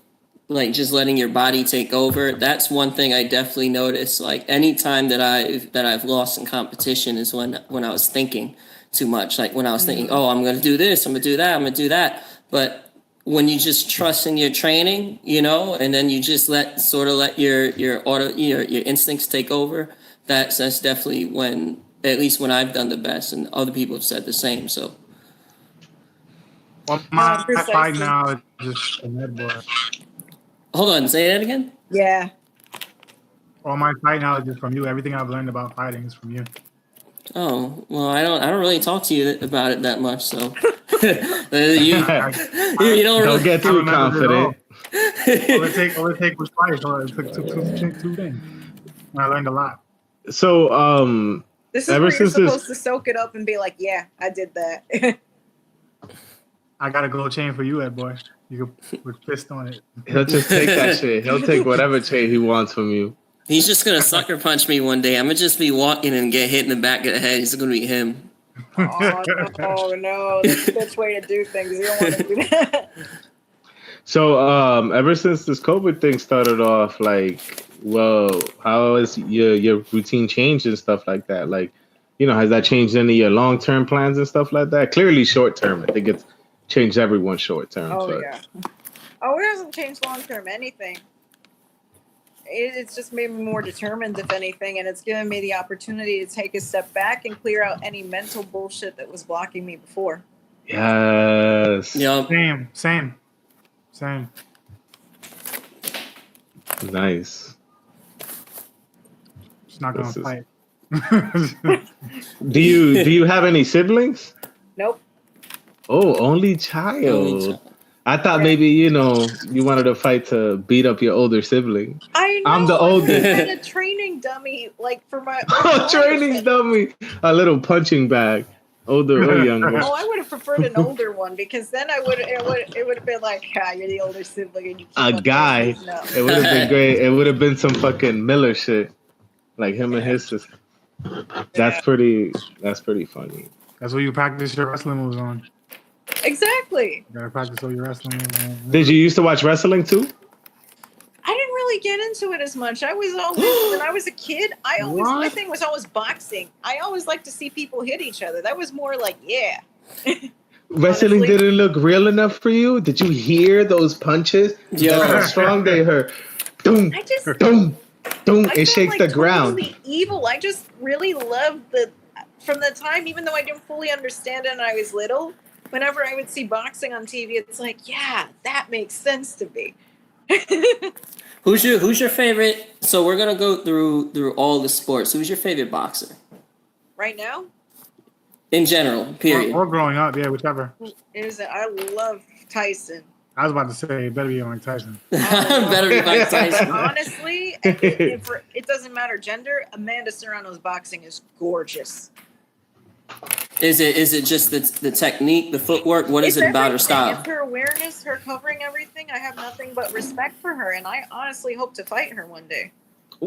like just letting your body take over, that's one thing I definitely noticed. Like anytime that I've lost in competition is when I was thinking too much. Like when I was thinking, oh, I'm gonna do this, I'm gonna do that, I'm gonna do that. But when you just trust in your training, you know, and then you just let your instincts take over, that's definitely when, at least when I've done the best, and other people have said the same. So Well, my Precisely. fight now is just a med boy. hold on, say that again. Yeah. All my fight knowledge is from you. Everything I've learned about fighting is from you. Oh well, I don't really talk to you about it that much, so you don't really Don't get too remember it all. confident. All it take was twice. So it took two things. And I learned a lot. So, This is Ever where you're since this- supposed to soak it up and be like, yeah, I did that. I got a gold chain for you, Ed boy. You can put fist on it. he'll just take that shit. He'll take whatever chain he wants from you. He's just gonna sucker punch me one day. I'm gonna just be walking and get hit in the back of the head. It's gonna be him. Oh no, that's a bitch way to do things. You don't want to do that. So, ever since this COVID thing started off, like, well, how has your routine changed and stuff like that? Like, you know, has that changed any of your long-term plans and stuff like that? Clearly short-term. I think it's changed everyone's short-term. Oh but yeah. Oh, it hasn't changed long term anything. It's just made me more determined, if anything, and it's given me the opportunity to take a step back and clear out any mental bullshit that was blocking me before. Yes. Yeah. Same. Nice. Just not gonna This is- fight. Do you have any siblings? Nope. Oh, only child. Only child. I thought maybe, you know, you wanted to fight to beat up your older sibling. I know. I'm the oldest. I had a training dummy, like for my Training dummy. A little punching bag. Older or younger. Oh, I would have preferred an older one because then it would have been like, you're the older sibling and you keep A on guy. doing this." It would have been great. It would have been some fucking Miller shit. Like him and his sister. That's pretty funny. That's what you practice your wrestling moves on. Exactly. You gotta practice all your wrestling moves on. Did you used to watch wrestling too? I didn't really get into it as much. I was always when I was a kid. My What? thing was always boxing. I always liked to see people hit each other. That was more like, yeah. Wrestling Honestly. didn't look real enough for you? Did you hear those punches? Yo. That's how strong they hurt. Doom, I just doom, doom. I It felt shakes like the ground. Totally evil. I just really loved from the time, even though I didn't fully understand it and I was little. Whenever I would see boxing on TV, it's like, yeah, that makes sense to me. Who's your favorite? So we're gonna go through all the sports. Who's your favorite boxer Right now, in general? Period. Or growing up, yeah, whichever. I love Tyson. I was about to say it better be Mike Tyson. Better be Mike Tyson. Honestly, it doesn't matter gender. Amanda Serrano's boxing is gorgeous. Is it just the technique, the footwork? What is It's it about her everything. style? It's her awareness, her covering everything. I have nothing but respect for her, and I honestly hope to fight her one day. I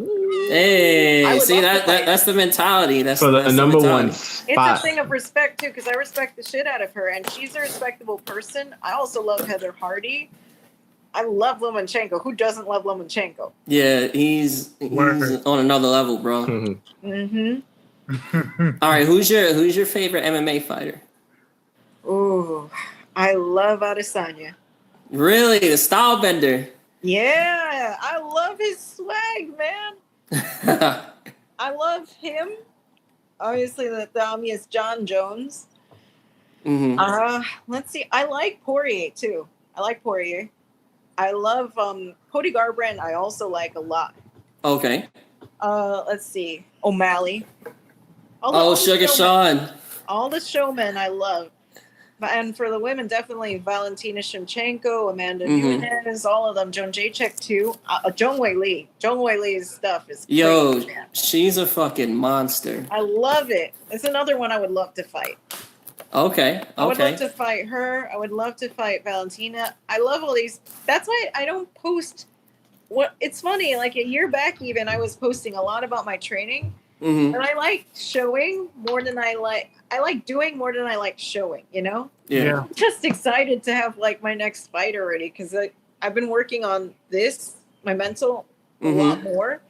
Hey, would see love to fight that's the mentality. That's For the that's number mentality. one It's a spot. thing of respect too, because I respect the shit out of her, and she's a respectable person. I also love Heather Hardy. I love Lomachenko. Who doesn't love Lomachenko? Yeah, he's Word. on another level, bro. Mm-hmm. All right, who's your favorite MMA fighter? Ooh, I love Adesanya. Really, the style bender. Yeah, I love his swag, man. I love him. Obviously, the obvious John Jones. hmm Let's see. I like Poirier too. I like Poirier. I love Cody Garbrandt. I also like a lot. Okay. Let's see, O'Malley. Sugar Sean. All the showmen I love. And for the women, definitely Valentina Shevchenko, Amanda Nunes, all of them. Joan Jacek too. Joan Wei Li. Joan Wei Li's stuff is crazy, man. She's a fucking monster. I love it. It's another one I would love to fight. Okay. I would love to fight her. I would love to fight Valentina. I love all these. That's why I don't post. It's funny, like a year back even, I was posting a lot about my training. And I like showing more than I like doing more than I like showing, you know? Yeah. I'm just excited to have like my next fight already because I've been working on this, my mental, a lot more.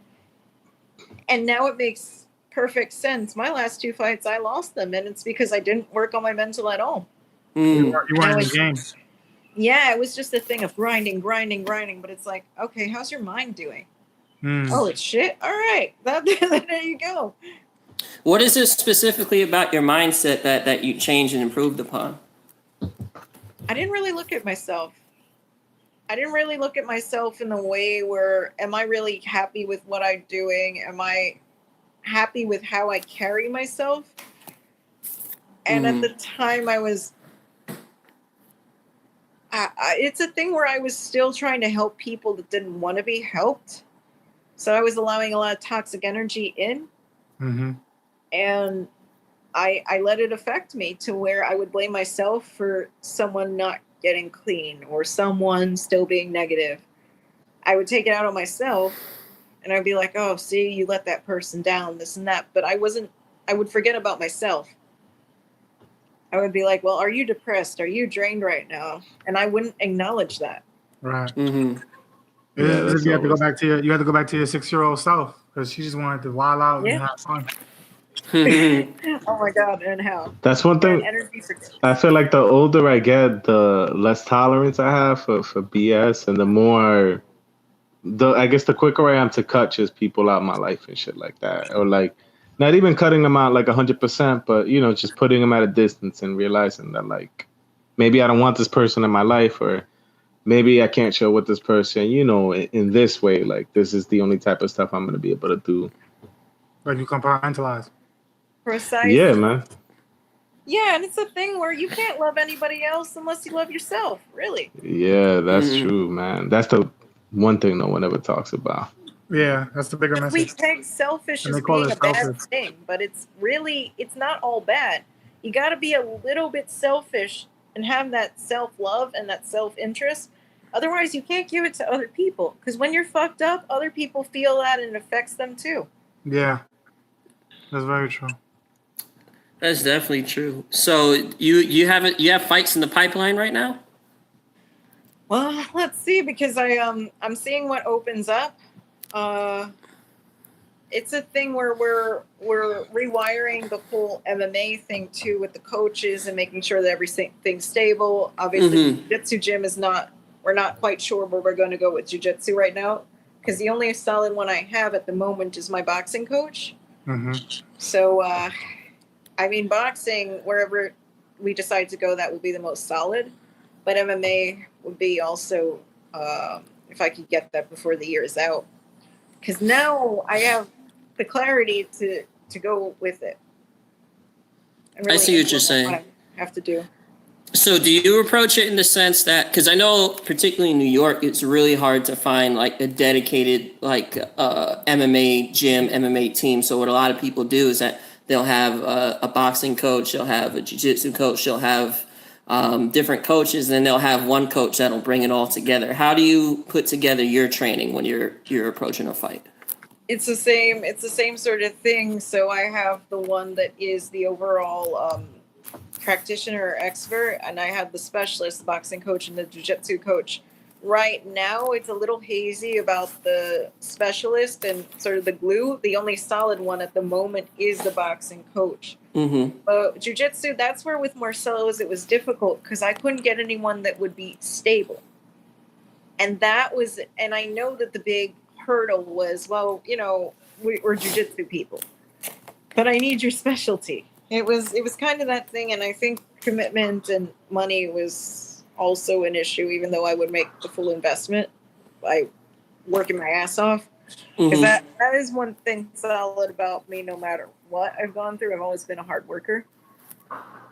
And now it makes perfect sense. My last 2 fights, I lost them. And it's because I didn't work on my mental at all. You weren't in the game. Yeah, it was just a thing of grinding. But it's like, okay, how's your mind doing? Oh, it's shit. All right. There you go. What is it specifically about your mindset that you changed and improved upon? I didn't really look at myself. I didn't really look at myself in the way where, am I really happy with what I'm doing? Am I happy with how I carry myself? And at the time I was, it's a thing where I was still trying to help people that didn't want to be helped. So I was allowing a lot of toxic energy in. And I let it affect me to where I would blame myself for someone not getting clean or someone still being negative. I would take it out on myself and I'd be like, oh, see, you let that person down, this and that. But I would forget about myself. I would be like, well, are you depressed? Are you drained right now? And I wouldn't acknowledge that. Right. Yeah, You have to go back to your 6-year-old self because she just wanted to wild out and have fun. Oh my God, and how? That's one thing. I feel like the older I get, the less tolerance I have for BS, and I guess the quicker I am to cut just people out of my life and shit like that, or like not even cutting them out like 100%, but just putting them at a distance and realizing that like maybe I don't want this person in my life, or maybe I can't chill with this person, in this way. Like, this is the only type of stuff I'm going to be able to do. Like you compartmentalize. Precisely. Yeah, man. Yeah, and it's a thing where you can't love anybody else unless you love yourself, really. Yeah, that's true, man. That's the one thing no one ever talks about. Yeah, that's the bigger message. We take selfish as being a bad thing, but it's not all bad. You got to be a little bit selfish and have that self-love and that self-interest. Otherwise, you can't give it to other people. Because when you're fucked up, other people feel that and it affects them too. Yeah, that's very true. That's definitely true. So you have fights in the pipeline right now? Well, let's see, because I'm seeing what opens up. It's a thing where we're rewiring the whole MMA thing too with the coaches and making sure that everything's stable. Obviously, jiu-jitsu gym we're not quite sure where we're going to go with jiu-jitsu right now, because the only solid one I have at the moment is my boxing coach. So, boxing, wherever we decide to go, that will be the most solid. But MMA would be also, if I could get that before the year is out. Because now I have the clarity to go with it. Really, I see what you're saying. What I have to do. So do you approach it in the sense that, because I know particularly in New York, it's really hard to find like a dedicated like MMA gym, MMA team. So what a lot of people do is that they'll have a boxing coach, they'll have a jiu-jitsu coach, they'll have different coaches, and then they'll have one coach that'll bring it all together. How do you put together your training when you're approaching a fight? It's the same sort of thing. So I have the one that is the overall practitioner or expert, and I have the specialist, the boxing coach, and the jiu-jitsu coach. Right now, it's a little hazy about the specialist and sort of the glue. The only solid one at the moment is the boxing coach. But jiu-jitsu, that's where with Marcelo's it was difficult because I couldn't get anyone that would be stable. And I know that the big hurdle was, well, we're jiu-jitsu people, but I need your specialty. It was kind of that thing, and I think commitment and money was also an issue, even though I would make the full investment by working my ass off. Because that is one thing solid about me. No matter what I've gone through, I've always been a hard worker.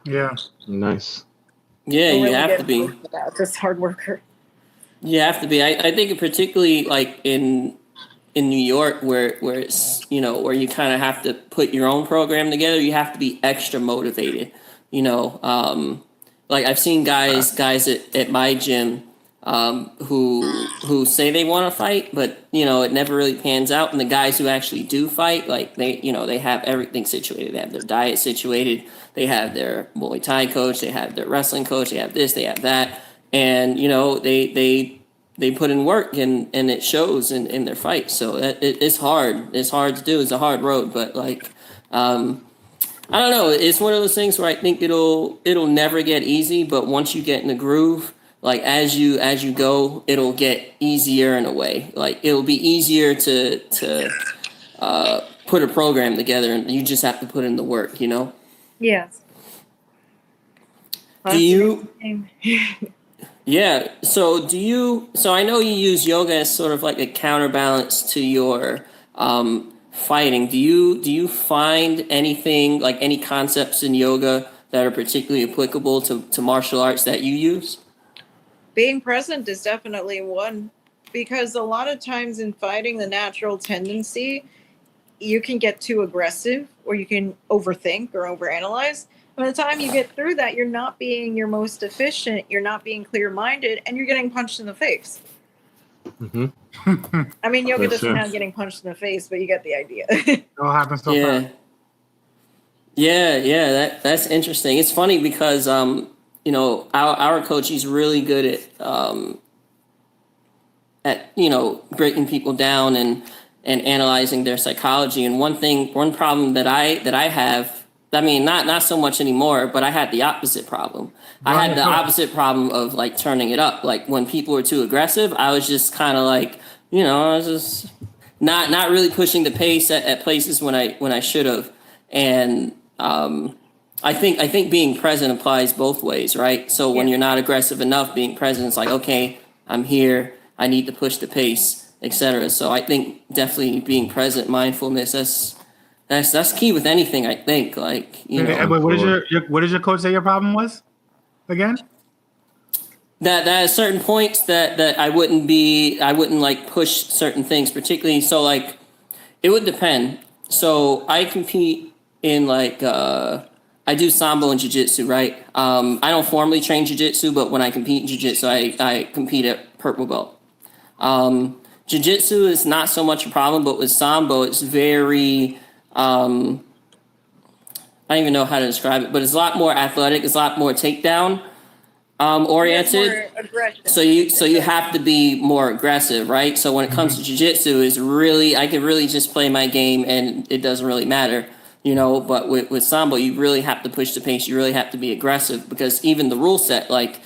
Yeah. Nice. Yeah, Don't you really have get to be. about just hard worker. You have to be. I think particularly like in New York where it's, you know, where you kind of have to put your own program together, you have to be extra motivated, you know. Like I've seen guys at my gym who say they want to fight, but you know, it never really pans out. And the guys who actually do fight, like they, you know, they have everything situated. They have their diet situated. They have their Muay Thai coach. They have their wrestling coach. They have this. They have that. And you know, they put in work and it shows in their fights. So it's hard. It's hard to do. It's a hard road. But like, I don't know. It's one of those things where I think it'll never get easy. But once you get in the groove, like as you go, it'll get easier in a way. Like it'll be easier to put a program together, and you just have to put in the work. You know. Yes. Do you? Yeah. So I know you use yoga as sort of like a counterbalance to your fighting. Do you find anything, like any concepts in yoga that are particularly applicable to martial arts that you use? Being present is definitely one, because a lot of times in fighting, the natural tendency, you can get too aggressive or you can overthink or overanalyze. By the time you get through that, you're not being your most efficient, you're not being clear-minded, and you're getting punched in the face. Mm-hmm. I mean, yoga That's doesn't true. have getting punched in the face, but you get the idea. It all happens so fast. Yeah. That's interesting. It's funny because you know, our coach, he's really good at you know, breaking people down and analyzing their psychology. And one problem that I have, I mean, not so much anymore, but I had the opposite problem. I had the opposite problem of like turning it up. Like when people were too aggressive, I was just kind of like, you know, I was just not really pushing the pace at places when I should have. And I think being present applies both ways, right? So when you're not aggressive enough, being present is like, okay, I'm here, I need to push the pace, etc. So I think definitely being present, mindfulness, that's key with anything. I think, like, you know. But what did your coach say your problem was again? That at certain points that I wouldn't like push certain things particularly. So like it would depend. So I compete in like I do sambo and jiu-jitsu, right? I don't formally train jiu-jitsu, but when I compete in jiu-jitsu, I compete at purple belt. Jiu-jitsu is not so much a problem, but with sambo, it's very I don't even know how to describe it, but it's a lot more athletic. It's a lot more takedown oriented. So you have to be more aggressive, right? So when it comes to jiu-jitsu, is really, I can really just play my game and it doesn't really matter, you know. But with sambo, you really have to push the pace. You really have to be aggressive, because even the rule set, like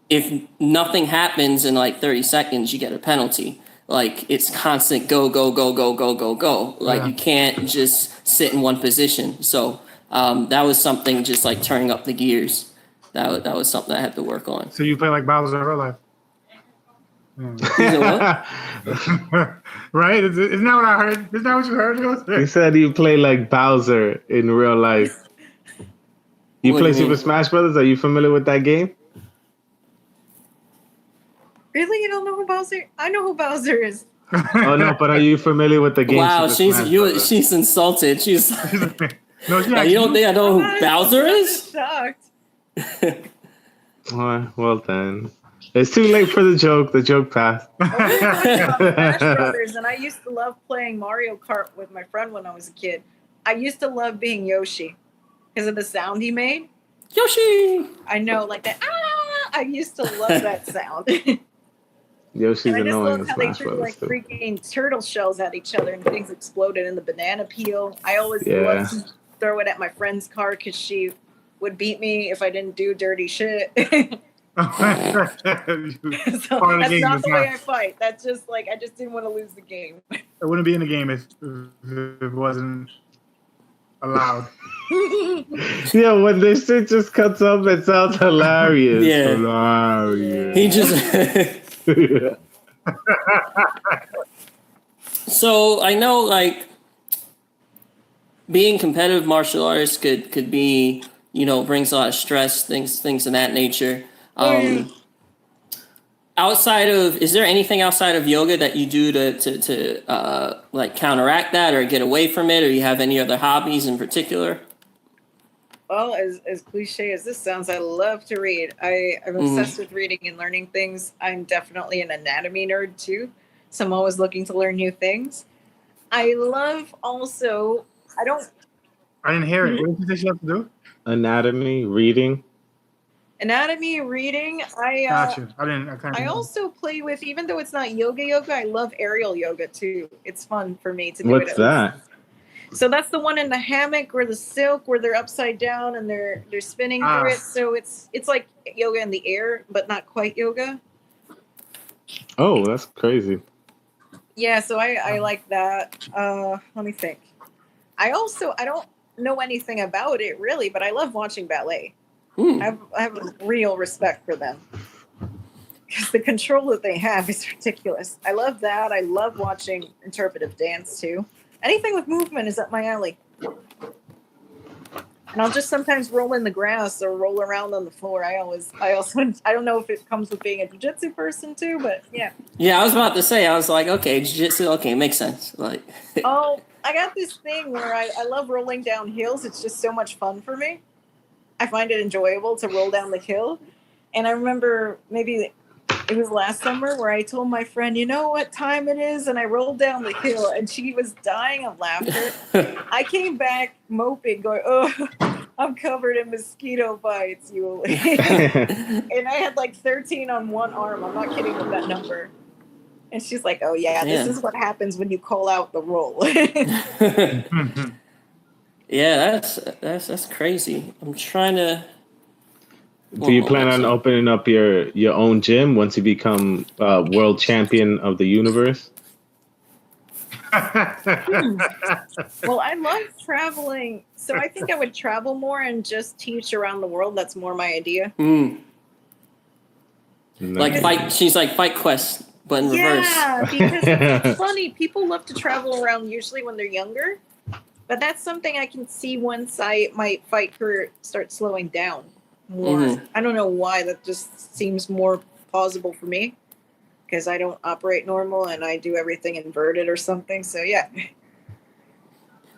if nothing happens in like 30 seconds, you get a penalty. Like it's constant go. Like you can't just sit in one position. So that was something, just like turning up the gears. That was something I had to work on. So you play like Bowser in real life? Right? Isn't that what I heard? Isn't that what you heard? He said you play like Bowser in real life. You What play do you Super mean? Smash Brothers? Are you familiar with that game? Really? You don't know who Bowser? I know who Bowser is. Oh no, but are you familiar with the game? Wow, Super Smash Brothers? she's insulted. She's No, she you don't think I know who Bowser I'm is? shocked. Well then, it's too late for the joke. The joke passed. Smash Brothers, and I used to love playing Mario Kart with my friend when I was a kid. I used to love being Yoshi because of the sound he made. Yoshi. I know, like that. Ah! I used to love that sound. Yoshi's And I just annoying love in how they Smash threw Brothers like too. freaking turtle shells at each other and things exploded in the banana peel. I always Yeah. loved to throw it at my friend's car because she would beat me if I didn't do dirty shit. So Part of the that's game not is the way not- I fight. That's just like I just didn't want to lose the game. It wouldn't be in the game if it wasn't allowed. Yeah, when this shit just cuts up, it sounds hilarious. Yeah. Hilarious. He just So I know like being competitive martial artists could be, brings a lot of stress, things of that nature. Is there anything outside of yoga that you do to like counteract that or get away from it, or you have any other hobbies in particular? Well, as cliche as this sounds, I love to read. I'm obsessed with reading and learning things. I'm definitely an anatomy nerd too, so I'm always looking to learn new things. I love also. I didn't hear it. What did you say you have to do? Anatomy, reading. Anatomy, reading. Got you. I also play with, even though it's not yoga. I love aerial yoga too. It's fun for me to do. What's that? So that's the one in the hammock or the silk where they're upside down and they're spinning through it. So it's like yoga in the air, but not quite yoga. Oh, that's crazy. Yeah, so I like that. Let me think. I don't know anything about it really, but I love watching ballet. I have a real respect for them because the control that they have is ridiculous. I love that. I love watching interpretive dance too. Anything with movement is up my alley. And I'll just sometimes roll in the grass or roll around on the floor. I don't know if it comes with being a jiu-jitsu person too, but yeah. Yeah, I was about to say, I was like, okay, jiu-jitsu, okay, makes sense. Like, oh, I got this thing where I love rolling down hills. It's just so much fun for me. I find it enjoyable to roll down the hill. And I remember maybe it was last summer where I told my friend, you know what time it is? And I rolled down the hill and she was dying of laughter. I came back moping, going, oh, I'm covered in mosquito bites, Yuli. And I had like 13 on one arm. I'm not kidding with that number. And she's like, oh, yeah, this is what happens when you call out the roll. Yeah, that's crazy. I'm trying to. Do you plan on opening up your own gym once you become world champion of the universe? Well, I love traveling, so I think I would travel more and just teach around the world. That's more my idea. Like fight. She's like Fight Quest, but in reverse. Yeah, because it's funny. People love to travel around usually when they're younger, but that's something I can see once my fight career starts slowing down more. I don't know why. That just seems more plausible for me because I don't operate normal and I do everything inverted or something. So yeah.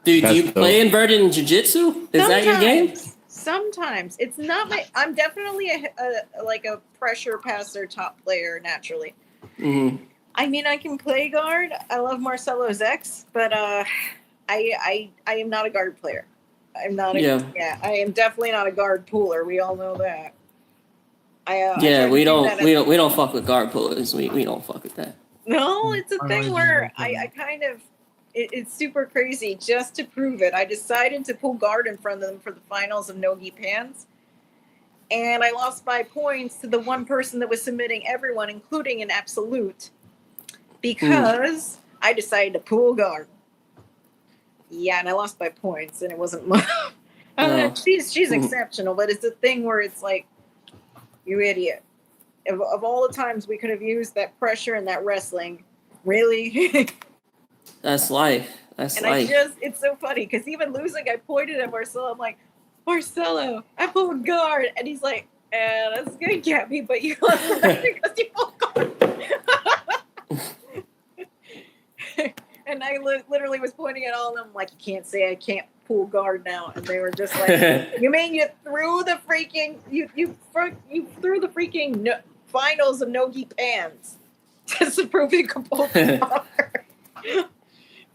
Do you play inverted in jiu-jitsu? Is that your game? Sometimes. It's not I'm definitely a pressure passer top player naturally. I mean, I can play guard. I love Marcelo's ex, but I am not a guard player. I'm not. I am definitely not a guard pooler. We all know that. We don't fuck with guard pullers. We don't fuck with that. No, it's a thing where I kind of. It's super crazy. Just to prove it, I decided to pull guard in front of them for the finals of no-gi pans. And I lost by points to the one person that was submitting everyone, including an absolute, because I decided to pull guard. Yeah, and I lost by points, and it wasn't much. She's exceptional, but it's a thing where it's like, you idiot. Of all the times we could have used that pressure and that wrestling, really? That's life. It's so funny because even losing, I pointed at Marcelo. I'm like, Marcelo, I pulled guard. And he's like, that's good, Gabby, but you lost because you pulled guard. And I literally was pointing at all of them like, you can't say I can't pull guard now. And they were just like, you mean you threw the freaking, you threw the freaking finals of no-gi pans just to prove you could pull guard.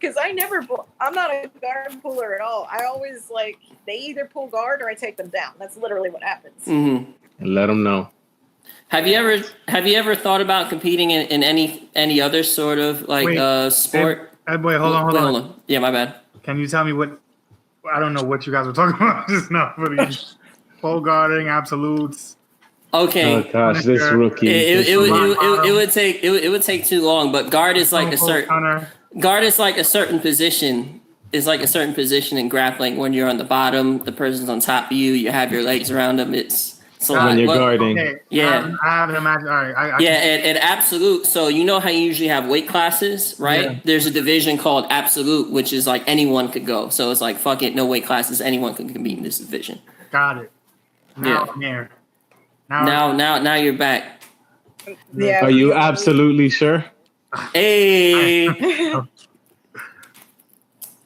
Because I'm not a guard puller at all. I always they either pull guard or I take them down. That's literally what happens. And let them know. Have you ever thought about competing in any other sort of sport? Hey, boy, hold on. Yeah, my bad. Can you tell me what? I don't know what you guys were talking about just now. Pole guarding, absolutes. Okay. Oh gosh, this rookie. It would take too long. But guard is like a certain. Guard is like a certain position. Is like a certain position in grappling when you're on the bottom, the person's on top of you. You have your legs around them. It's So when you're what- guarding. Okay. Yeah. I have an imagine. All right. I Yeah, and absolute. So you know how you usually have weight classes, right? Yeah. There's a division called absolute, which is like anyone could go. So it's like fuck it, no weight classes, anyone can compete in this division. got it. Now Yeah. I'm here. Now you're back. Yeah. Are you absolutely sure? Hey.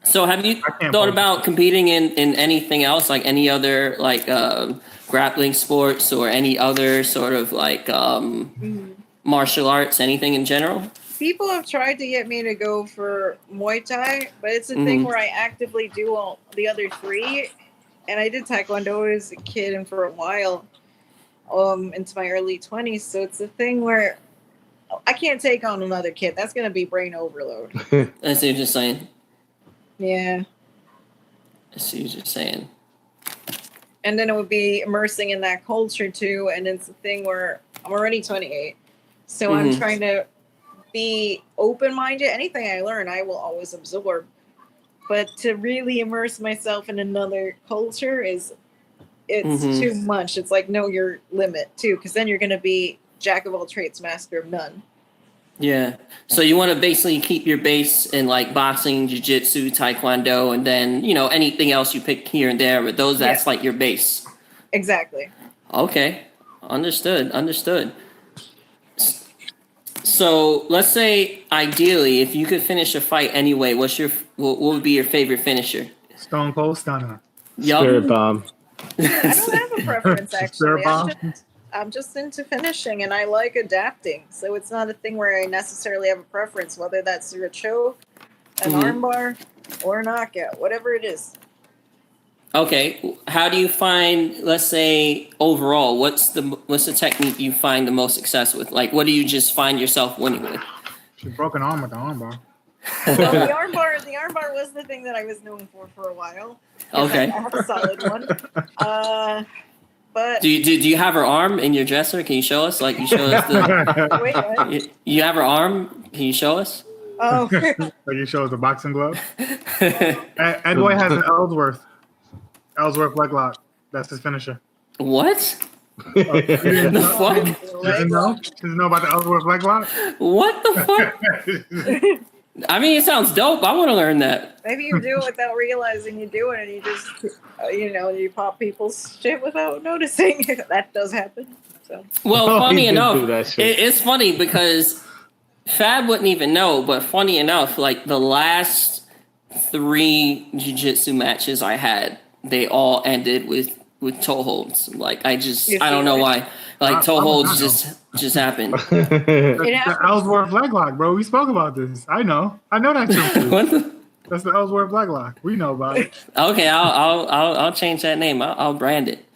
So have you I can't thought focus. about competing in anything else, like any other like grappling sports or any other sort of like martial arts, anything in general? People have tried to get me to go for Muay Thai, but it's a thing where I actively do all the other three. And I did Taekwondo as a kid and for a while, into my early 20s. So it's a thing where I can't take on another kid. That's going to be brain overload. I see what you're saying. Yeah. I see what you're saying. And then it would be immersing in that culture too. And it's a thing where I'm already 28. So I'm trying to be open-minded. Anything I learn, I will always absorb. But to really immerse myself in another culture it's too much. It's like know your limit too, because then you're going to be jack of all trades, master of none. Yeah. So you want to basically keep your base in like boxing, jiu-jitsu, taekwondo, and then, you know, anything else you pick here and there, but that's like your base. Exactly. Okay. Understood. So let's say ideally, if you could finish a fight anyway, what would be your favorite finisher? Stone Cold Stunner. Spirit bomb. I don't have a preference actually. Spirit bomb. I'm just into finishing and I like adapting. So it's not a thing where I necessarily have a preference, whether that's through a choke, an armbar, or a knockout, whatever it is. Okay. How do you find, let's say overall, what's the technique you find the most success with? Like, what do you just find yourself winning with? She broke an arm with the armbar. Well, the armbar was the thing that I was known for a while. Okay. I have a solid one. But Do you have her arm in your dresser? Can you show us? Like, you show us the. wait, what? You have her arm? Can you show us? Oh, Like you show us the boxing glove. Ed Boy has an Ellsworth leg lock. That's his finisher. What? You The fuck? didn't know about the Ellsworth leg lock? What the fuck? I mean, it sounds dope. I want to learn that. maybe you do it without realizing you do it, and you just, you pop people's shit without noticing. That does happen. So Well, Oh, funny he did enough, do that shit. it's funny because Fab wouldn't even know, but funny enough, like the last 3 jiu-jitsu matches I had, they all ended with toe holds. Like I don't know why. Like toe holds just happened. it The happens. Ellsworth leg lock, bro. We spoke about this. I know that too. What the- That's the Ellsworth leg lock. We know about it. Okay, I'll change that name. I'll brand it.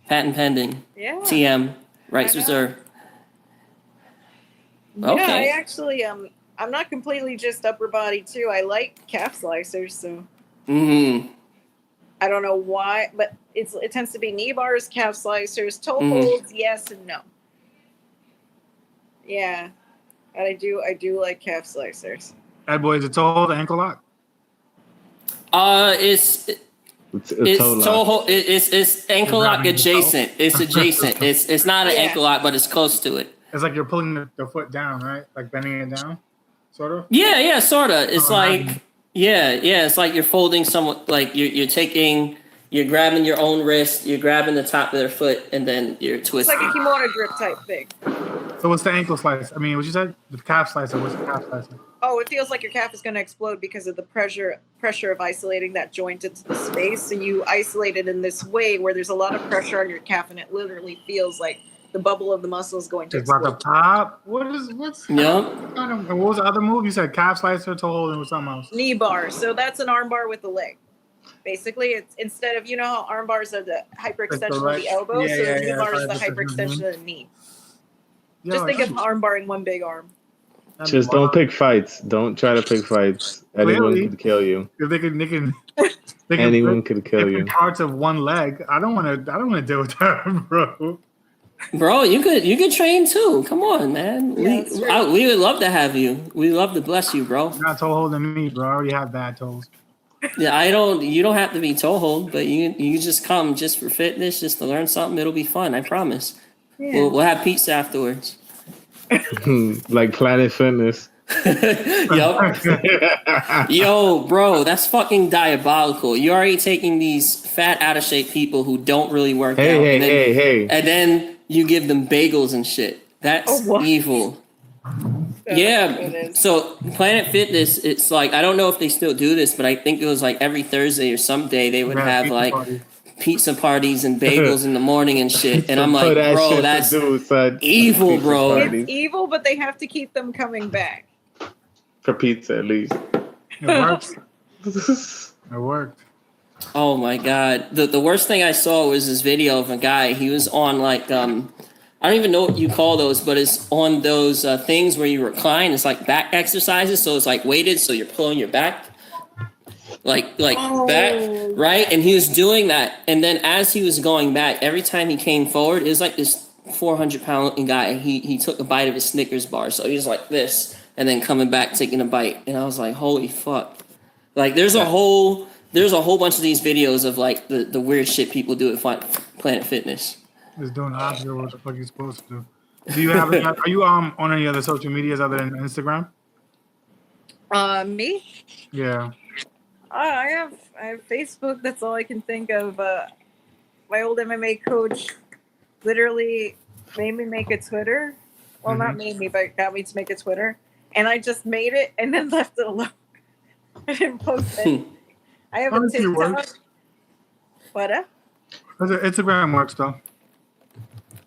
Patent pending. Yeah. TM. Rights I know. reserved. Yeah, Okay. I actually I'm not completely just upper body too. I like calf slicers, so Mm-hmm. I don't know why, but it tends to be knee bars, calf slicers, toe holds, yes and no. Yeah, and I do like calf slicers. Ed Boy, is a toe hold, ankle lock? It's It's toe hold. It's ankle lock Grabbing the toe? adjacent. It's adjacent. It's not an Yeah. ankle lock, but it's close to it. It's like you're pulling the foot down, right? Like bending it down, sort of. Yeah, sorta. It's Oh, like nice. yeah. It's like you're folding someone. Like you're grabbing your own wrist. You're grabbing the top of their foot, and then you're It's twisting. like a kimono grip type thing. So what's the ankle slice? I mean, what you said? The calf slicer. What's the calf slicer? Oh, it feels like your calf is going to explode because of the pressure of isolating that joint into the space. So you isolate it in this way where there's a lot of pressure on your calf, and it literally feels like the bubble of the muscle is going to It's about explode. the pop. What's Yep. and what was the other move? You said calf slicer, toe hold, and something else. Knee bar. So that's an arm bar with the leg. Basically, it's instead of how arm bars are the hyperextension of right. the elbow, Yeah, so yeah, the knee yeah, bar is the that's what I was hyperextension of the knee. Yo, Just think of arm bar in one big arm. Just don't pick fights. Don't try to pick fights. Anyone Clearly. could kill you. If they can Anyone could kill you. different parts of one leg. I don't want to deal with that, bro. Bro, you could train too. Come on, man. Yeah, that's true. We would love to have you. We'd love to bless you, bro. Not toe holding me, bro. I already have bad toes. Yeah, you don't have to be told, but you just come just for fitness, just to learn something. It'll be fun, I promise. Yeah. We'll have pizza afterwards. Like Planet Fitness. Yup. Yo, bro, that's fucking diabolical. You're already taking these fat, out of shape people who don't really work out. Hey. And then you give them bagels and shit. That's evil. Yeah. So Planet Fitness, it's like, I don't know if they still do this, but I think it was like every Thursday or some day they would have like pizza parties and bagels in the morning and shit. And I'm like, bro, that's evil, bro. It's evil, but they have to keep them coming back. For pizza, at least. It works. It worked. Oh my god. The worst thing I saw was this video of a guy. He was on like I don't even know what you call those, but it's on those things where you recline. It's like back exercises, so it's like weighted, so you're pulling your back like back, right? And he was doing that, and then as he was going back, every time he came forward, it was like this 400-pound guy. He took a bite of his Snickers bar, so he was like this, and then coming back taking a bite, and I was like, holy fuck! Like there's a whole bunch of these videos of like the weird shit people do at Planet Fitness. Just doing the opposite of what the fuck you're supposed to do. Do you have? Are you on any other social medias other than Instagram? Me? Yeah. I have Facebook. That's all I can think of. My old MMA coach literally made me make a Twitter. Well, not made me, but got me to make a Twitter. And I just made it and then left it alone. I didn't post it. I have a TikTok. What? Instagram works though.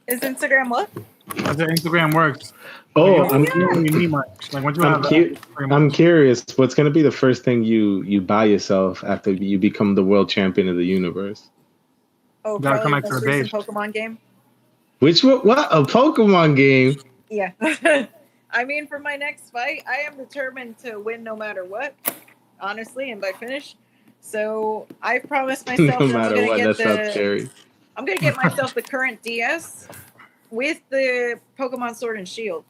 Is Instagram what? I said Instagram works. Oh, you don't really need much. Like once you I'm curious. What's going to be the first thing you buy yourself after you become the world champion of the universe? Oh, gotta come probably back the to most the recent base. Pokemon game. Which what? A Pokemon game? Yeah. I mean, for my next fight, I am determined to win no matter what. Honestly, and by finish. So I promised myself No that I'm matter gonna what, get that sounds scary. I'm gonna get myself the current DS with the Pokemon Sword and Shield.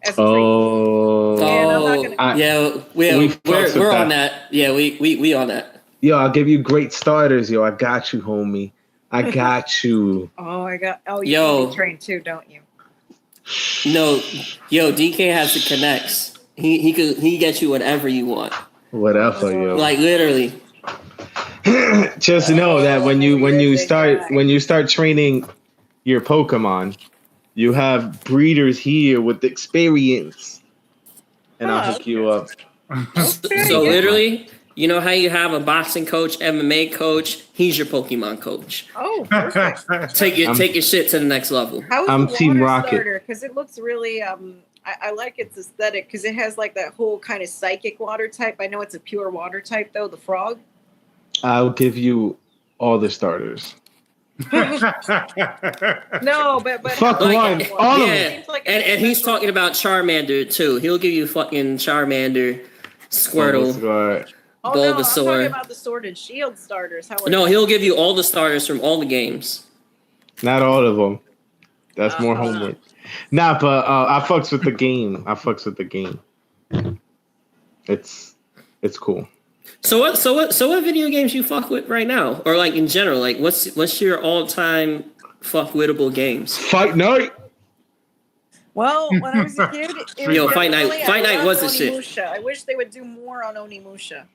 As a treat. And I'm not gonna. We're on that. Yeah, we on that. Yo, I'll give you great starters. Yo, I got you, homie. I got you. You train too, don't you? No, DK has the connects. He gets you whatever you want. Whatever, yo. Like literally. Just know that when you start training your Pokemon, you have breeders here with experience, and I'll hook you up. So literally, you know how you have a boxing coach, MMA coach? He's your Pokemon coach. Oh, perfect. Take your shit to the next level. I'm Team Rocket because it looks really I like its aesthetic because it has like that whole kind of psychic water type. I know it's a pure water type though, the frog. I'll give you all the starters. No, but fuck one. All of them. And he's talking about Charmander too. He'll give you fucking Charmander, Squirtle, Bulbasaur. I'm talking about the Sword and Shield starters. He'll give you all the starters from all the games. Not all of them. That's more homework. Nah, but I fucks with the game. It's cool. So what video games you fuck with right now, or like in general? Like what's your all time fuck wittable games? Fight Night. Well, when I was a kid, Fight Night was the shit. I wish they would do more on Onimusha.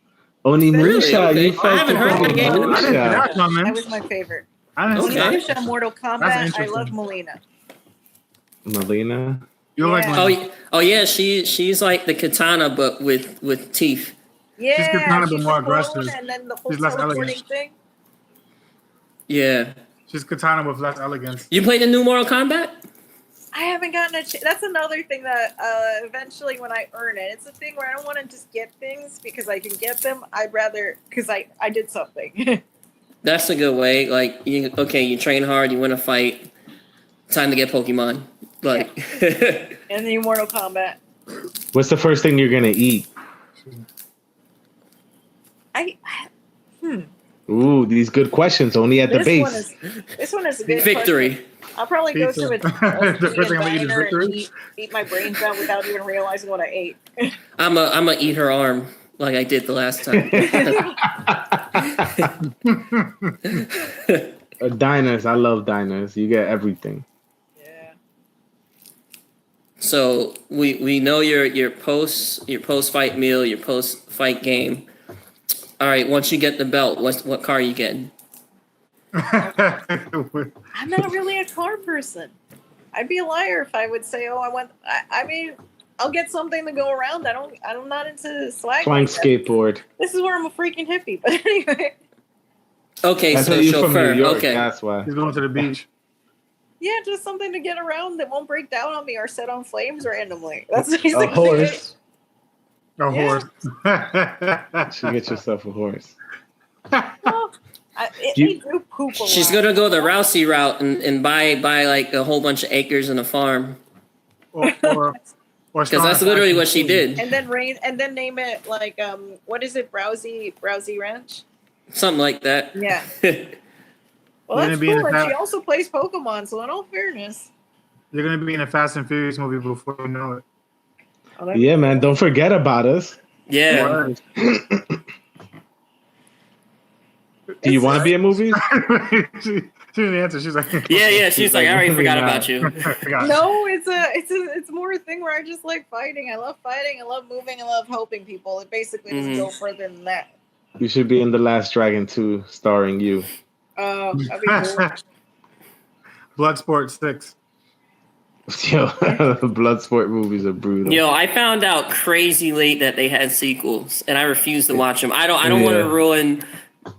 Onimusha, really? you I haven't heard that game in a minute. That was my favorite. Onimusha, Mortal Kombat. I love Melina. You like Melina? Oh yeah, she's like the katana but with teeth. Yeah, she's katana but more aggressive. And then the whole She's less teleporting elegant. thing. Yeah. She's katana with less elegance. You played the new Mortal Kombat? I haven't gotten a chance. That's another thing that eventually when I earn it, it's a thing where I don't want to just get things because I can get them. I'd rather, because I did something. That's a good way. Like, you train hard, you win a fight. Time to get Pokemon. Like, and the Mortal Kombat. What's the first thing you're going to eat? Ooh, these good questions only at the base. This one is a good victory. Question. I'll probably go to a diner and eat my brains out without even realizing what I ate. I'm a eat her arm. like I did the last time. Diners, I love diners. You get everything. Yeah. So we know your post fight meal, your post fight game. All right, once you get the belt, what car are you getting? I'm not really a car person. I'd be a liar if I would say, "Oh, I mean, I'll get something to go around. I'm not into swag. Flying like that. skateboard. This is where I'm a freaking hippie. But anyway, Okay, That's so how you from chauffeur. New York. Okay, That's why. He's going to the beach. yeah, just something to get around that won't break down on me or set on flames randomly. That's A basically horse. A Yeah. horse. You get yourself a horse. Well, they do poop a she's lot. gonna go the Rousey route and buy like a whole bunch of acres and a farm, or because that's literally what she did. And then name it like what is it, Browsy Ranch? Something like that. Yeah. Well, You're that's gonna be in cool. a And she fa- also plays Pokemon, so in all fairness. You're gonna be in a Fast and Furious movie before you know it. Oh, that'd Yeah, be man. cool. Don't forget about us. Yeah. Word. Do you want to be in movies? she didn't answer. She's like, Yeah. She's like, I already forgot about you. Forgot. No, it's more a thing where I just like fighting. I love fighting. I love moving. I love helping people. It basically doesn't go further than that. You should be in The Last Dragon 2, starring you. That'd be cool. Bloodsport 6. Yo, Bloodsport movies are brutal. Yo, I found out crazy late that they had sequels, and I refuse to watch them. I don't want to Yeah. ruin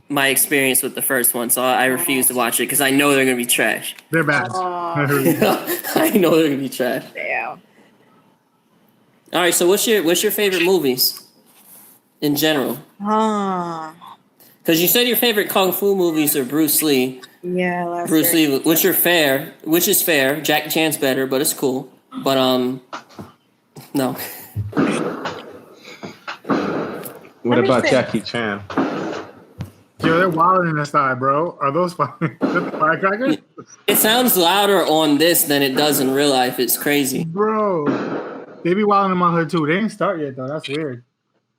my experience with the first one, so I refuse to watch it because I know they're gonna be trash. They're bad. I know they're gonna be trash. Yeah. All right, so what's your favorite movies in general? Because you said your favorite kung fu movies are Bruce Lee. Yeah. Bruce Lee, which is fair. Jackie Chan's better, but it's cool. But no. What about think. Jackie Chan? Yo, they're wilding in the side, bro. Are those firecrackers? It sounds louder on this than it does in real life. It's crazy. Bro, they be wilding in my hood too. They didn't start yet though. That's weird.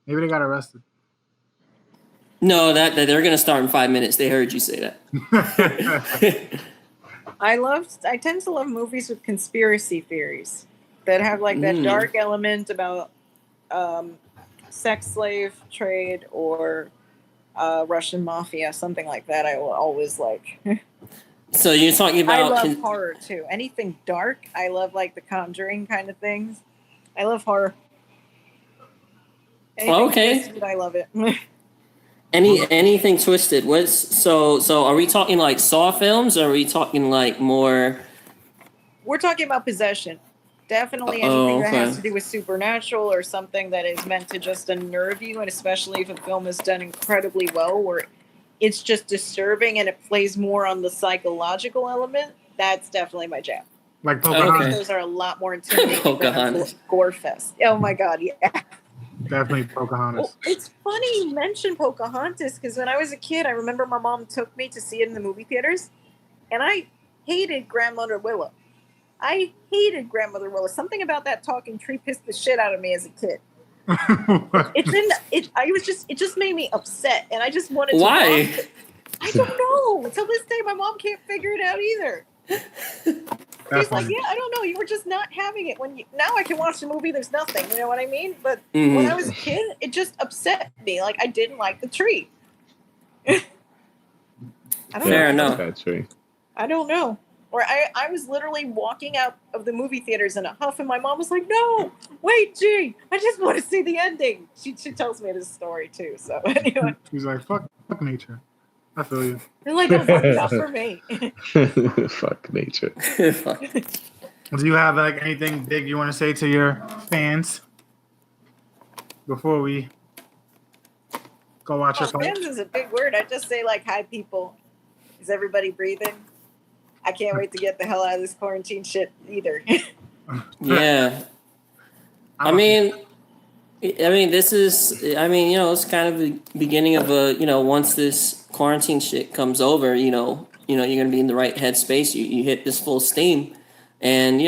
Maybe they got arrested. No, that they're gonna start in 5 minutes. They heard you say that. I tend to love movies with conspiracy theories that have like that dark element about sex slave trade or Russian mafia, something like that. I will always like. So you're talking about I love horror too. Anything dark. I love like the Conjuring kind of things. I love horror. Anything Okay. twisted, I love it. anything twisted. So are we talking like Saw films, or are we talking like more? We're talking about possession. Definitely anything that has to do with supernatural or something that is meant to just unnerve you, and especially if a film is done incredibly well, where it's just disturbing and it plays more on the psychological element. That's definitely my jam. Like I Pocahontas. think those are a lot more intimidating than a Pocahontas. gore fest. Oh my god, yeah. Definitely Pocahontas. Well, it's funny you mentioned Pocahontas because when I was a kid, I remember my mom took me to see it in the movie theaters, and I hated Grandmother Willow. Something about that talking tree pissed the shit out of me as a kid. It just made me upset, and I just wanted to. Why? Watch it. I don't know. Till this day, my mom can't figure it out either. She's like, yeah, I don't know. You were just not having it now. I can watch the movie. There's nothing. You know what I mean? But when I was a kid, it just upset me. Like I didn't like the tree. I don't Fair know. enough. That tree. I don't know. Or I was literally walking out of the movie theaters in a huff, and my mom was like, "No, wait, G, I just want to see the ending." She tells me this story too. So anyway, He's like, fuck nature. I feel you. they're like, "Oh, fuck, not for me." Fuck nature. Do you have like anything big you want to say to your fans before we go watch your fight? Fans is a big word. I just say like, "Hi, people. Is everybody breathing?" I can't wait to get the hell out of this quarantine shit either. Yeah. I mean, this is. It's kind of the beginning of once this quarantine shit comes over, you're gonna be in the right headspace. You hit this full steam, and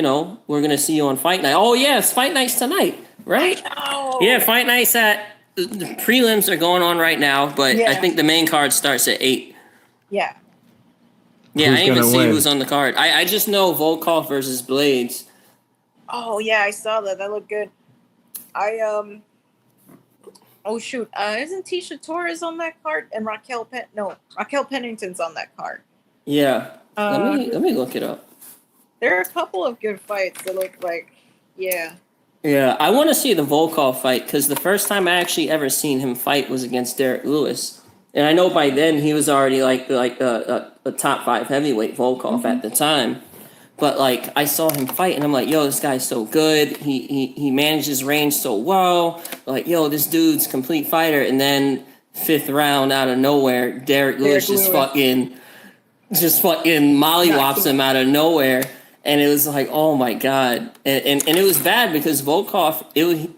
we're gonna see you on fight night. Oh yes, fight night's tonight, right? Oh, Yeah, fight night's at the prelims are going on right now, but I think the main card starts at 8. Yeah. Yeah, Who's I didn't even gonna see win? who's on the card. I just know Volkov versus Blades. Oh yeah, I saw that. That looked good. Oh shoot, isn't Tisha Torres on that card? And Raquel Pennington's on that card. Yeah. Let me look it up. There are a couple of good fights that look like, yeah. Yeah, I want to see the Volkov fight because the first time I actually ever seen him fight was against Derek Lewis, and I know by then he was already like a top 5 heavyweight Volkov at the time. But like I saw him fight, and I'm like, yo, this guy's so good. He manages range so well. Like, yo, this dude's complete fighter. And then 5th round out of nowhere, Derek Lewis just fucking mollywops him out of nowhere. And it was like, oh my god. And it was bad because Volkov,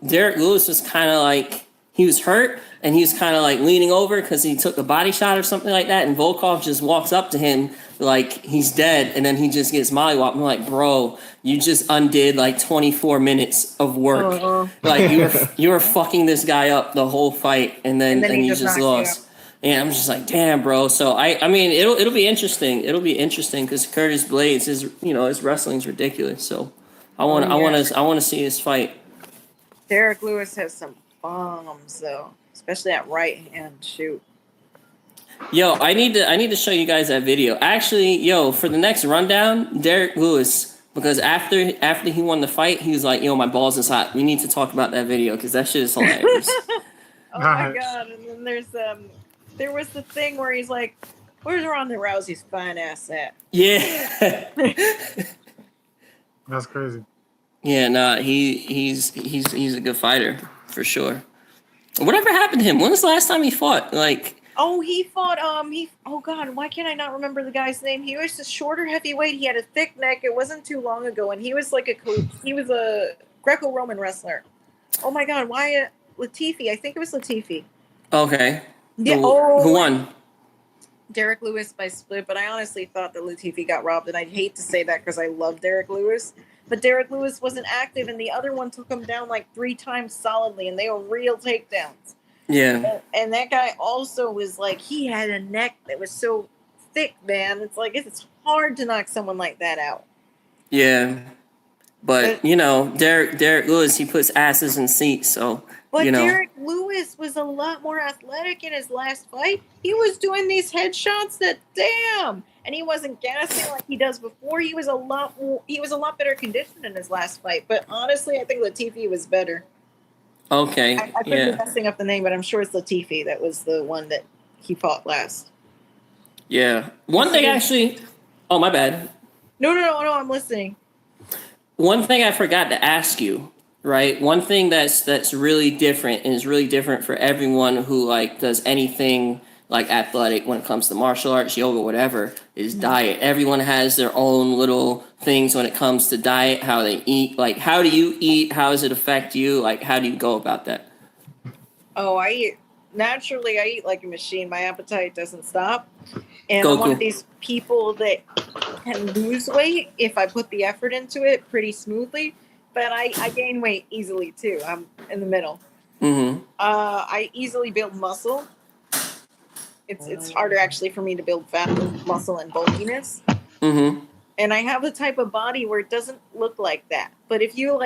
Derek Lewis was kind of like, he was hurt and he was kind of like leaning over because he took a body shot or something like that. And Volkov just walks up to him like he's dead, and then he just gets mollywopped. I'm like, bro, you just undid like 24 minutes of work. Like you were fucking this guy up the whole fight, and then you just lost. And I'm just like, damn, bro. So I mean, it'll be interesting. It'll be interesting because Curtis Blades, his wrestling's ridiculous. So I want to see his fight. Derek Lewis has some bombs though, especially that right hand shoot. Yo, I need to show you guys that video. Actually, yo, for the next rundown, Derek Lewis, because after he won the fight, he was like, yo, my balls is hot. We need to talk about that video because that shit is hilarious. Oh my god! And then there was the thing where he's like, "Where's Ronda Rousey's fine ass at?" Yeah. That's crazy. Yeah, nah, he's a good fighter for sure. Whatever happened to him? When was the last time he fought? Like. Oh, he fought. Oh God, why can't I not remember the guy's name? He was a shorter heavyweight. He had a thick neck. It wasn't too long ago, and he was like he was a Greco-Roman wrestler. Oh my God, why Latifi? I think it was Latifi. Okay. Yeah. Who won? Derek Lewis by split, but I honestly thought that Latifi got robbed, and I'd hate to say that because I love Derek Lewis. But Derek Lewis wasn't active, and the other one took him down like 3 times solidly, and they were real takedowns. Yeah. And that guy also was like, he had a neck that was so thick, man. It's like, it's hard to knock someone like that out. Yeah. But Derek Lewis, he puts asses in seats, so, But Derek Lewis was a lot more athletic in his last fight. He was doing these headshots that, damn. And he wasn't gassing like he does before. He was a lot better conditioned in his last fight. But honestly, I think Latifi was better. Okay. I could be messing up the name, but I'm sure it's Latifi that was the one that he fought last. Yeah. One thing actually. Oh, my bad. No, I'm listening. One thing I forgot to ask you, right? One thing that's really different and is really different for everyone who like does anything like athletic when it comes to martial arts, yoga, whatever, is diet. Everyone has their own little things when it comes to diet, how they eat. Like, how do you eat? How does it affect you? Like, how do you go about that? Oh, I eat like a machine. My appetite doesn't stop. And I'm one of these people that can lose weight if I put the effort into it pretty smoothly. But I gain weight easily too. I'm in the middle. Mm-hmm. I easily build muscle. It's harder actually for me to build fat, muscle, and bulkiness. Mm-hmm. And I have the type of body where it doesn't look like that. But if you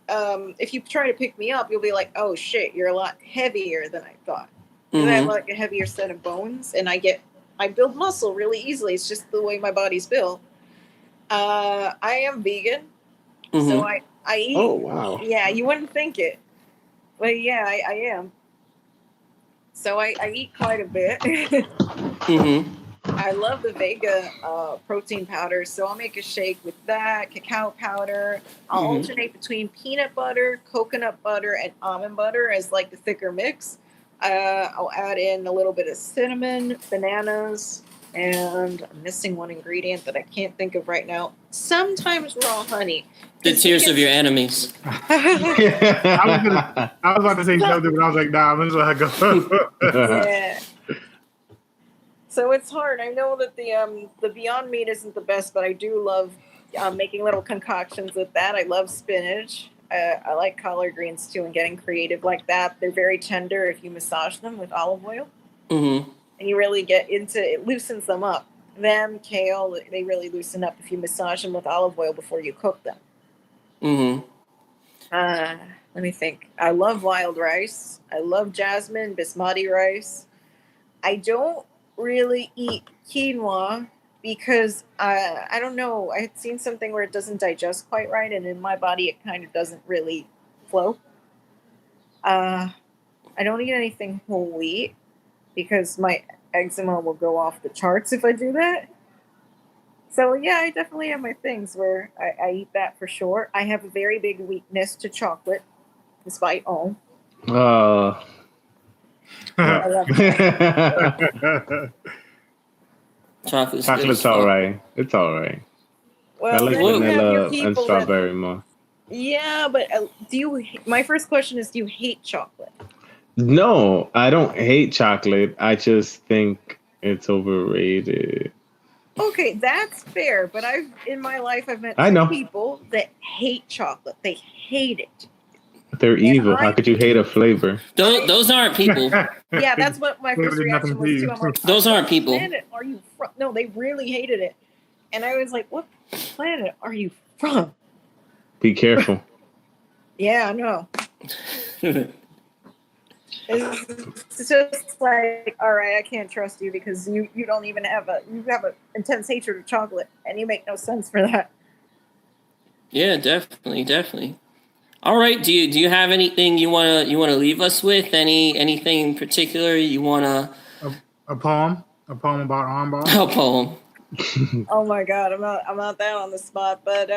if you try to pick me up, you'll be like, oh shit, you're a lot heavier than I thought. Mm-hmm. I have like a heavier set of bones, and I build muscle really easily. It's just the way my body's built. I am vegan, so I eat. Oh wow! Yeah, you wouldn't think it, but yeah, I am. So I eat quite a bit. Mm-hmm. I love the Vega protein powder, so I'll make a shake with that, cacao powder. I'll alternate between peanut butter, coconut butter, and almond butter as like the thicker mix. I'll add in a little bit of cinnamon, bananas, and I'm missing one ingredient that I can't think of right now. Sometimes raw honey. The tears of your enemies. I was about to say something, but I was like, nah, I'm just let her go. Yeah. So it's hard. I know that the Beyond Meat isn't the best, but I do love making little concoctions with that. I love spinach. I like collard greens too, and getting creative like that. They're very tender if you massage them with olive oil, Mm-hmm. and you really get into it. Loosens them up. Them, kale, they really loosen up if you massage them with olive oil before you cook them. Mm-hmm. Let me think. I love wild rice. I love jasmine, basmati rice. I don't really eat quinoa because I don't know. I had seen something where it doesn't digest quite right, and in my body it kind of doesn't really flow. I don't eat anything whole wheat because my eczema will go off the charts if I do that. So yeah, I definitely have my things where I eat that for sure. I have a very big weakness to chocolate, despite all. Oh. I love chocolate. Chocolate's all right. It's all right. Well, I like then you have your vanilla and people that- strawberry more. Yeah, but do you? My first question is: do you hate chocolate? No, I don't hate chocolate. I just think it's overrated. Okay, that's fair. But in my life I've met I know. people that hate chocolate. They hate it. They're evil. How could you hate a flavor? Those aren't people. Yeah, that's what my first Literally reaction nothing was to too. you. I'm like, Those aren't people. What planet are you from? No, they really hated it, and I was like, "What planet are you from?" Be careful. Yeah, I know. It's just like, all right, I can't trust you because you don't even have a intense hatred of chocolate, and you make no sense for that. Yeah, definitely. All right, do you have anything you wanna leave us with? Anything in particular you wanna? A poem about armbar. A poem. Oh my god, I'm not that on the spot, but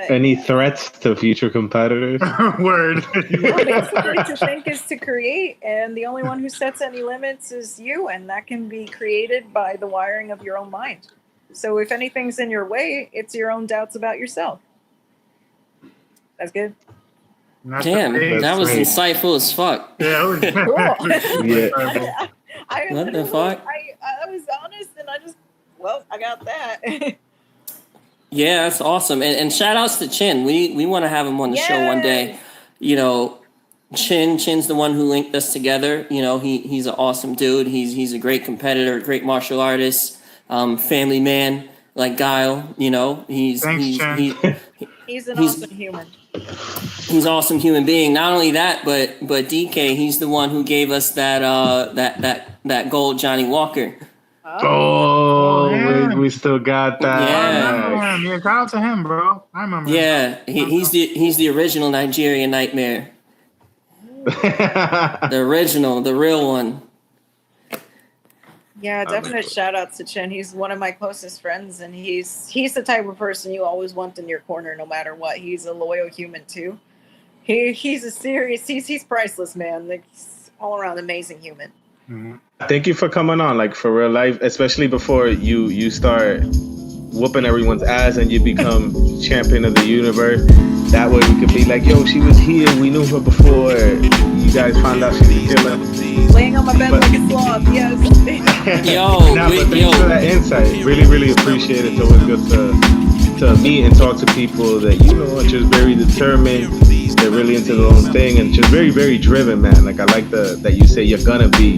Any threats to future competitors? Word. well, basically to think is to create, and the only one who sets any limits is you, and that can be created by the wiring of your own mind. So if anything's in your way, it's your own doubts about yourself. That's good. Damn, that was insightful as fuck. Yeah, it was Cool. Yeah. What the fuck? I was honest, and I got that. Yeah, that's awesome. And shout outs to Chin. We want to have him on the show one day. You know, Chin's the one who linked us together. You know, he's an awesome dude. He's a great competitor, great martial artist, family man like Guile. You know, he's an awesome human. He's an awesome human being. Not only that, but DK, he's the one who gave us that gold Johnny Walker. Oh, we still got that. Yeah, shout out to him, bro. I remember. Yeah, he's the original Nigerian Nightmare. The original, the real one. Yeah, definite shout outs to Chin. He's one of my closest friends, and he's the type of person you always want in your corner no matter what. He's a loyal human too. He's priceless, man. Like, he's all around amazing human. Mm-hmm. Thank you for coming on, like for real life, especially before you start whooping everyone's ass and you become champion of the universe. That way we could be like, yo, she was here, we knew her before. You guys found out she was killer. Laying on my bed like a sloth, yes. Yo, but thanks for that insight. Really appreciate it. It's always good to meet and talk to people that you know are just very determined. They're really into their own thing and just very driven, man. Like I like that you say you're gonna be